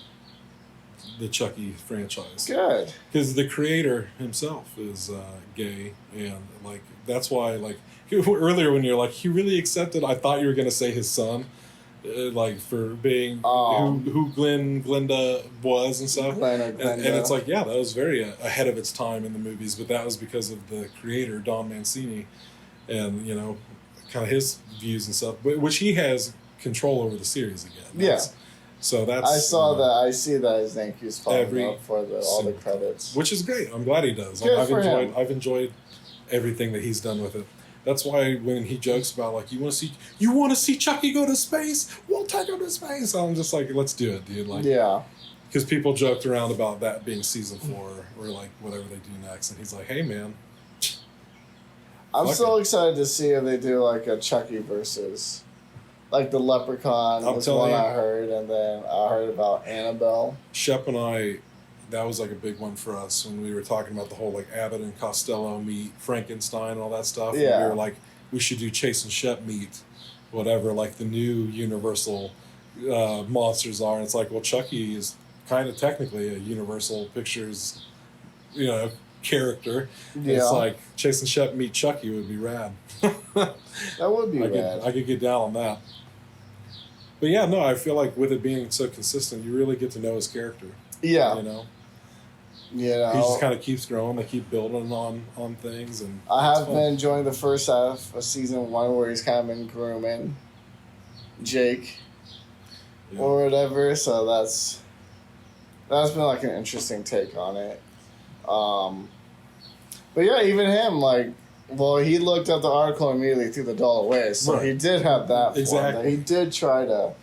The Chucky franchise. Good. Because the creator himself is gay, and like that's why like earlier when you're like he really accepted. I thought you were gonna say his son, like for being who Glenda was and stuff. And it's like that was very ahead of its time in the movies, but that was because of the creator Don Mancini, and kind of his views and stuff, but which he has control over the series again. So that's I saw that. I see that his name keeps popping up for all the credits, which is great. I'm glad he does. Good for him. I've enjoyed everything that he's done with it. That's why when he jokes about like you want to see Chucky go to space, we'll take him to space. I'm just like, let's do it, dude. Like, yeah. Because people joked around about that being season 4 or like whatever they do next, and he's like, hey man. I'm so excited to see if they do like a Chucky versus, like the Leprechaun was one I heard, and then I heard about Annabelle. Shep and I, that was like a big one for us when we were talking about the whole like Abbott and Costello meet Frankenstein and all that stuff. Yeah. And we were like, we should do Chase and Shep meet whatever like the new Universal monsters are. And it's like, well, Chucky is kind of technically a Universal Pictures, character. Yeah. It's like Chase and Shep meet Chucky would be rad. That would be rad. I could get down on that. But yeah, no, I feel like with it being so consistent, you really get to know his character. Yeah. He just kind of keeps growing. They keep building on things, and I have been enjoying the first half of season 1 where he's kind of been grooming Jake or whatever. So that's been like an interesting take on it. But yeah, even him, like, well, he looked at the article and immediately threw the doll away. So he did have that. Exactly. He did try to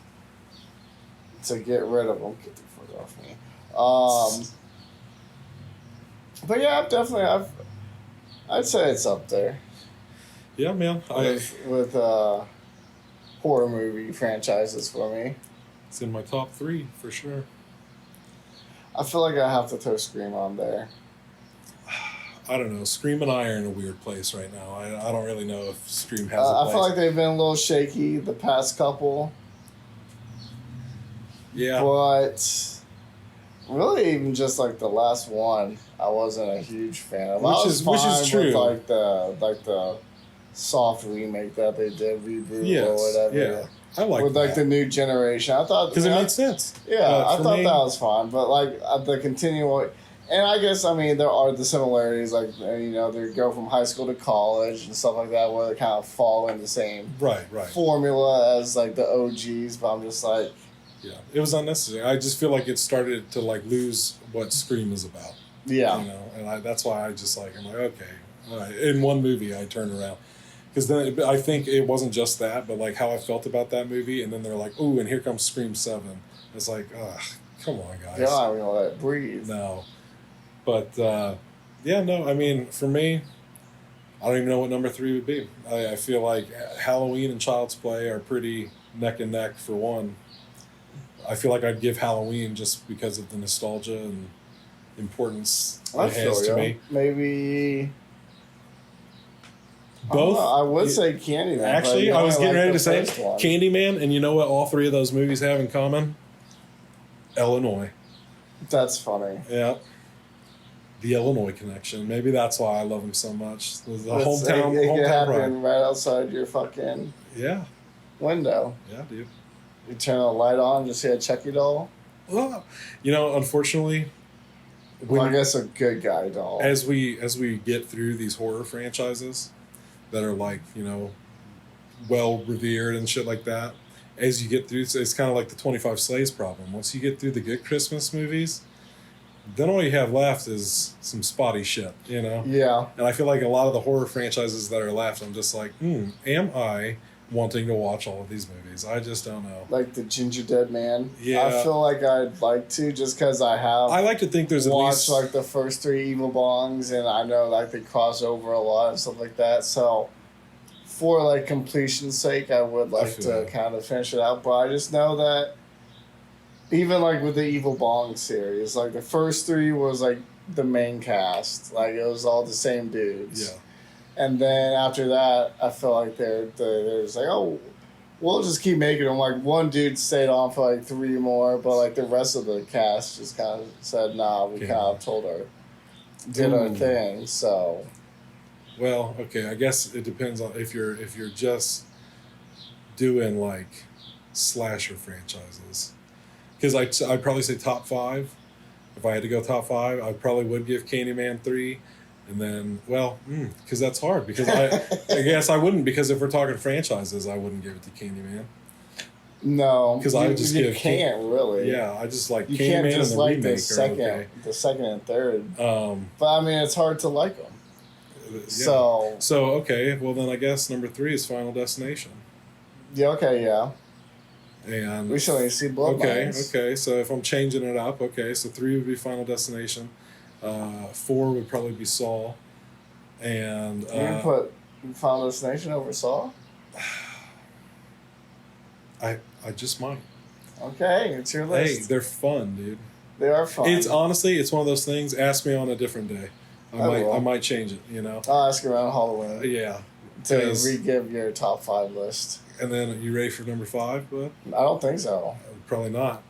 get rid of him. Get the fuck off me. But yeah, I'd say it's up there. Yeah, man. With horror movie franchises for me. It's in my top 3 for sure. I feel like I have to throw Scream on there. I don't know. Scream and I are in a weird place right now. I don't really know if Scream has a place. I feel like they've been a little shaky the past couple. Yeah. But really, even just like the last one, I wasn't a huge fan of. Which is true. With like the soft remake that they did, reboot or whatever. Yeah. I like with like the new generation. I thought because it made sense. Yeah, I thought that was fun, but like the continual. And I guess, there are the similarities, like, they go from high school to college and stuff like that, where they kind of fall in the same formula as, like, the OGs, but I'm just like... Yeah, it was unnecessary. I just feel like it started to, like, lose what Scream is about. Yeah. And that's why I'm like, okay, all right. In one movie, I turned around. Because then I think it wasn't just that, but, like, how I felt about that movie, and then they're like, ooh, and here comes Scream 7. It's like, ugh, come on, guys. Yeah, I mean, let it breathe. No. But, for me, I don't even know what number 3 would be. I feel like Halloween and Child's Play are pretty neck and neck for one. I feel like I'd give Halloween just because of the nostalgia and importance it has to me. Maybe... Both? I would say Candyman. Actually, I was getting ready to say Candyman, and you know what all 3 of those movies have in common? Illinois. That's funny. Yeah. The Illinois connection. Maybe that's why I love him so much. The hometown. It could happen right outside your fucking window. Yeah, dude. You turn the light on, just see a Chucky doll. Well, unfortunately, I guess a good guy doll. As we get through these horror franchises that are like well revered and shit like that, as you get through, it's kind of like the 25 Slaves problem. Once you get through the good Christmas movies, then all you have left is some spotty shit, Yeah. And I feel like a lot of the horror franchises that are left, I'm just like, am I wanting to watch all of these movies? I just don't know. Like the Ginger Dead Man. Yeah. I feel like I'd like to, just because I like to think there's at least like the first 3 Evil Bongs, and I know like they cross over a lot and stuff like that. So for like completion's sake, I would like to kind of finish it out. But I just know that even like with the Evil Bong series, like the first 3 was like the main cast, like it was all the same dudes. Yeah. And then after that, I feel like they're just like, oh, we'll just keep making them. Like one dude stayed on for like 3 more, but like the rest of the cast just kind of said, nah, we kind of did our thing. So. Well, okay, I guess it depends on if you're just doing like slasher franchises. Because I'd probably say top 5. If I had to go top 5, I probably would give Candyman 3. And then, well, because that's hard. Because I guess I wouldn't. Because if we're talking franchises, I wouldn't give it to Candyman. No, because I would just you can't really. Yeah, I just like you Candyman can't just and the like remake the second and third. Okay. But I mean, it's hard to like them. Yeah. So okay, well then I guess number 3 is Final Destination. Yeah. Okay. Yeah. And we still need to see Bloodlines. Okay. So if I'm changing it up, okay, so 3 would be Final Destination, 4 would probably be Saw, and you can put Final Destination over Saw. I just might. Okay, it's your list. Hey, they're fun, dude. They are fun. It's honestly, it's one of those things. Ask me on a different day. I might change it. You know. I'll ask you around Halloween. Yeah. To re-give your top 5 list. And then, you ready for number 5, bud? I don't think so. Probably not.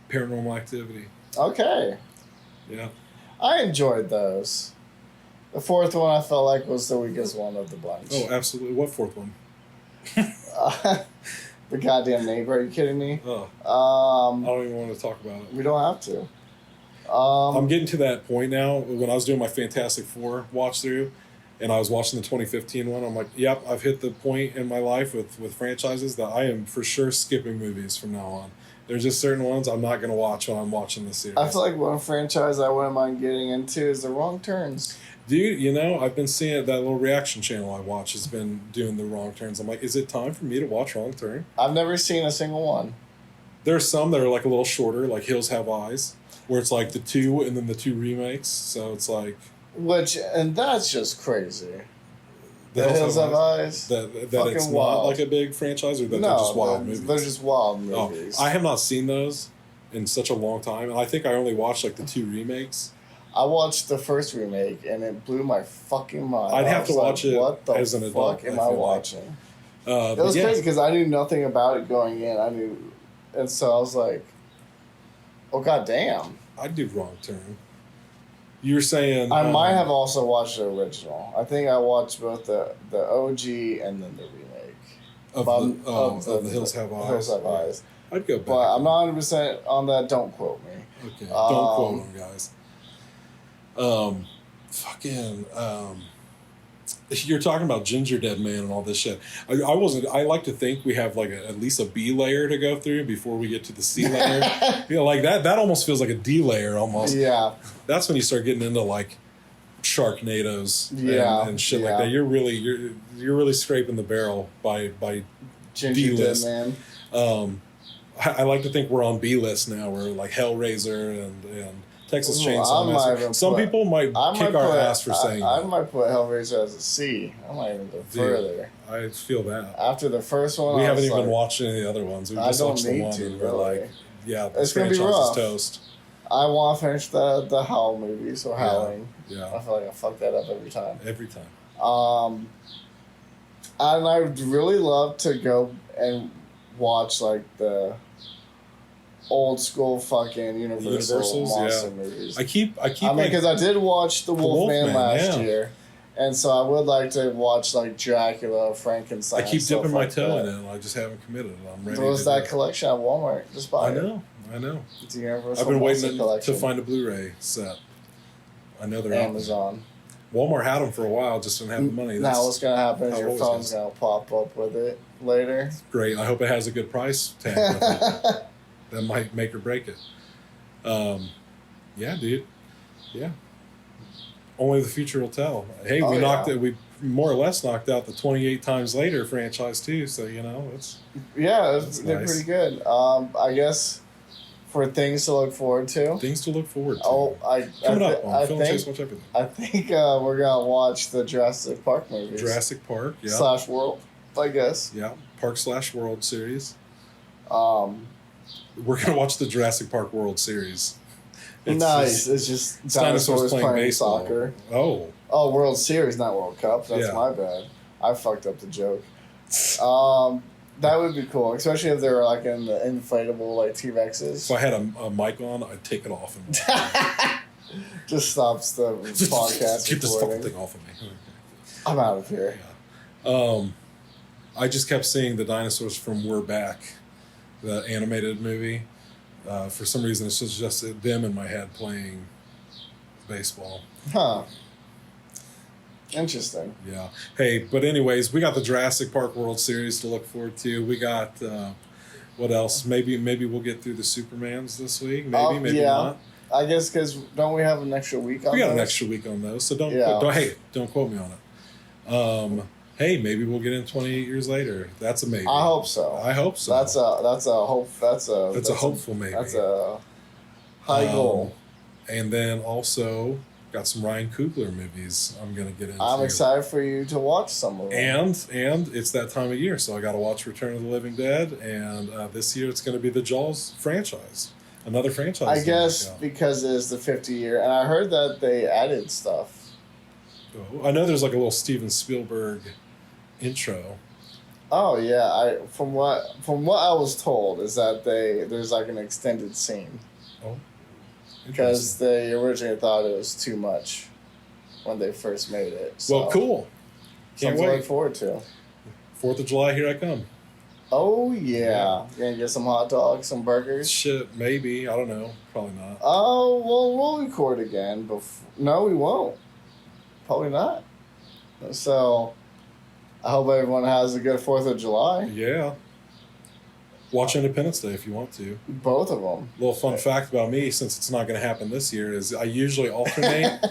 Paranormal Activity. Okay. Yeah. I enjoyed those. The 4th one I felt like was the weakest one of the bunch. Oh, absolutely. What 4th one? The goddamn neighbor. Are you kidding me? Oh. I don't even want to talk about it. We don't have to. I'm getting to that point now. When I was doing my Fantastic Four watch through, and I was watching the 2015 one, I'm like, yep, I've hit the point in my life with franchises that I am for sure skipping movies from now on. There's just certain ones I'm not going to watch when I'm watching the series. I feel like one franchise I wouldn't mind getting into is The Wrong Turns. Dude, you know, I've been seeing that little reaction channel I watch has been doing The Wrong Turns. I'm like, is it time for me to watch Wrong Turn? I've never seen a single one. There's some that are like a little shorter, like Hills Have Eyes, where it's like the 2 and then the 2 remakes. So it's like... And that's just crazy. The Hills Have Eyes? That it's wild. Not like a big franchise, or that they're just wild movies? They're just wild movies. Oh, I have not seen those in such a long time, and I think I only watched like the 2 remakes. I watched the first remake, and it blew my fucking mind. I'd have to watch it what the as an adult. Fuck am I watching? It was crazy because I knew nothing about it going in. And so I was like, oh, goddamn. I'd do Wrong Turn. You were saying... I might have also watched the original. I think I watched both the OG and then the remake. Of the Hills Have Eyes. Hills Have Eyes. I'd go back. But I'm not 100% on that. Don't quote me. Okay. Don't quote them, guys. You're talking about Ginger Dead Man and all this shit. I like to think we have like at least a B layer to go through before we get to the C layer. Like that almost feels like a D layer almost. Yeah. That's when you start getting into like Sharknadoes and shit like that. You're really scraping the barrel by Ginger Dead Man. I like to think we're on B list now. We're like Hellraiser and Texas Chainsaw Massacre. Some people might kick our ass for saying that. I might put Hellraiser as a C. I might even go further. I feel that. After the first one, we haven't even watched any of the other ones. We just watched the one, and we're like, yeah, this franchise is toast. I want to finish the Howl movies or Howling. Yeah. I feel like I fuck that up every time. Every time. And I would really love to go and watch like the old school fucking Universal monster movies. I keep. I mean, because I did watch the Wolfman last year, and so I would like to watch like Dracula, Frankenstein. I keep dipping my toe in it. I just haven't committed. I'm ready. There was that collection at Walmart. Just buy it. I know. It's a Universal. I've been waiting to find a Blu-ray set. I know they're Amazon. Walmart had them for a while, just didn't have the money. Now what's gonna happen is your phone's gonna pop up with it later. Great. I hope it has a good price tag with it. That might make or break it. Yeah, dude. Yeah. Only the future will tell. Hey, we knocked it. We more or less knocked out the 28 Times Later franchise too. So it's they're nice. Pretty good. I guess for things to look forward to. Things to look forward to. Oh, I think we're gonna watch the Jurassic Park movies. Jurassic Park, yeah. / World, I guess. Yeah, Park / World series. We're gonna watch the Jurassic Park World Series. It's just dinosaurs playing baseball. Soccer. Oh, World Series, not World Cup. That's my bad. I fucked up the joke. That would be cool, especially if they were like in the inflatable like T-Rexes. If I had a mic on, I'd take it off and just stops the podcast. Get this fucking thing off of me. I'm out of here. Yeah. I just kept seeing the dinosaurs from We're Back, the animated movie. For some reason, it's just them in my head playing baseball. Huh. Interesting. Yeah. Hey, but anyways, we got the Jurassic Park World Series to look forward to. We got what else? Maybe we'll get through the Supermans this week. Maybe not. I guess because don't we have an extra week on We got those? an extra week on those, so don't quote me on it. Hey, maybe we'll get in 28 years later. That's a maybe. I hope so. I hope so. That's a hope. That's a hopeful maybe. That's a high goal. And then also got some Ryan Coogler movies I'm gonna get into. I'm excited for you to watch some of them. And it's that time of year, so I got to watch Return of the Living Dead, and this year it's going to be the Jaws franchise, another franchise. I guess because it is the 50 year, and I heard that they added stuff. I know there's like a little Steven Spielberg intro. Oh yeah, from what I was told is that there's like an extended scene. Oh. Because they originally thought it was too much when they first made it. So well, cool. Can't something to wait. look forward to. 4th of July, here I come. Oh, yeah. You're going to get some hot dogs, some burgers? Shit, maybe. I don't know. Probably not. Oh, well, we'll record again. No, we won't. Probably not. So, I hope everyone has a good 4th of July. Yeah. Watch Independence Day if you want to. Both of them. Little fun fact about me, since it's not going to happen this year, is I usually alternate.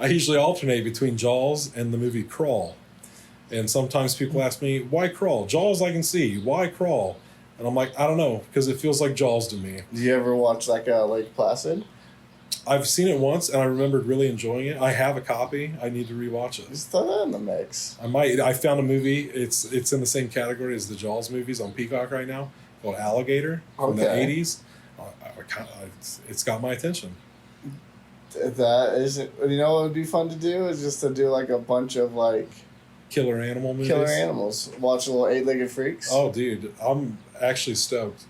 Between Jaws and the movie Crawl, and sometimes people ask me, "Why Crawl? Jaws I can see. Why Crawl?" And I'm like, I don't know, because it feels like Jaws to me. Do you ever watch like Lake Placid? I've seen it once, and I remembered really enjoying it. I have a copy. I need to rewatch it. Just throw that in the mix. I might. I found a movie. It's in the same category as the Jaws movies on Peacock right now, called Alligator from the 80s. It's got my attention. That isn't. You know what would be fun to do is just to do like a bunch of like killer animal movies. Killer animals. Watch a little 8-Legged Freaks. Oh, dude, I'm actually stoked.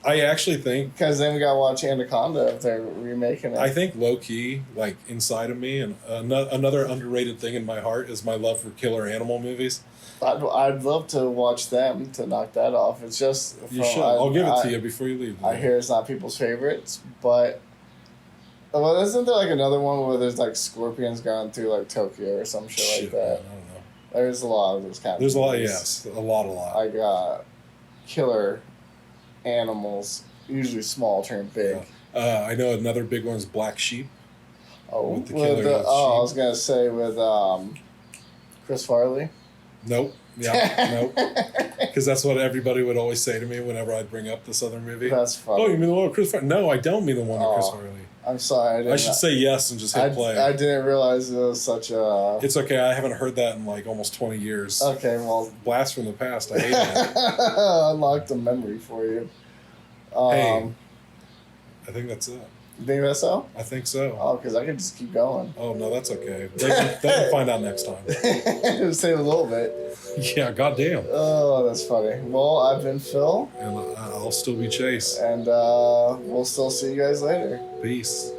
I actually think because then we gotta watch Anaconda if they're remaking it. I think low key, like inside of me, and another underrated thing in my heart is my love for killer animal movies. I'd love to watch them to knock that off. It's just you should. I'll give it to you before you leave. I hear it's not people's favorites, but well, isn't there like another one where there's like scorpions going through like Tokyo or some shit like that? Man, I don't know. There's a lot of those kind of. There's movies. a lot. Yes, a lot. I got killer animals, usually small, turn big. Yeah. I know another big one is Black Sheep. Oh, with I was gonna say with Chris Farley. Nope. Yeah, nope. Because that's what everybody would always say to me whenever I'd bring up this other movie. That's funny. Oh, you mean the one with Chris Farley? No, I don't mean the one with Chris Farley. I'm sorry. I should say yes and just hit play. I didn't realize it was such a... It's okay. I haven't heard that in like almost 20 years. Okay, well... Blast from the past. I hate it. Unlocked a memory for you. Hey, I think that's it. You think that's so? I think so. Oh, because I could just keep going. Oh, no, that's okay. They can find out next time. Save a little bit. Yeah, goddamn. Oh, that's funny. Well, I've been Phil. And I'll still be Chase. And we'll still see you guys later. Peace.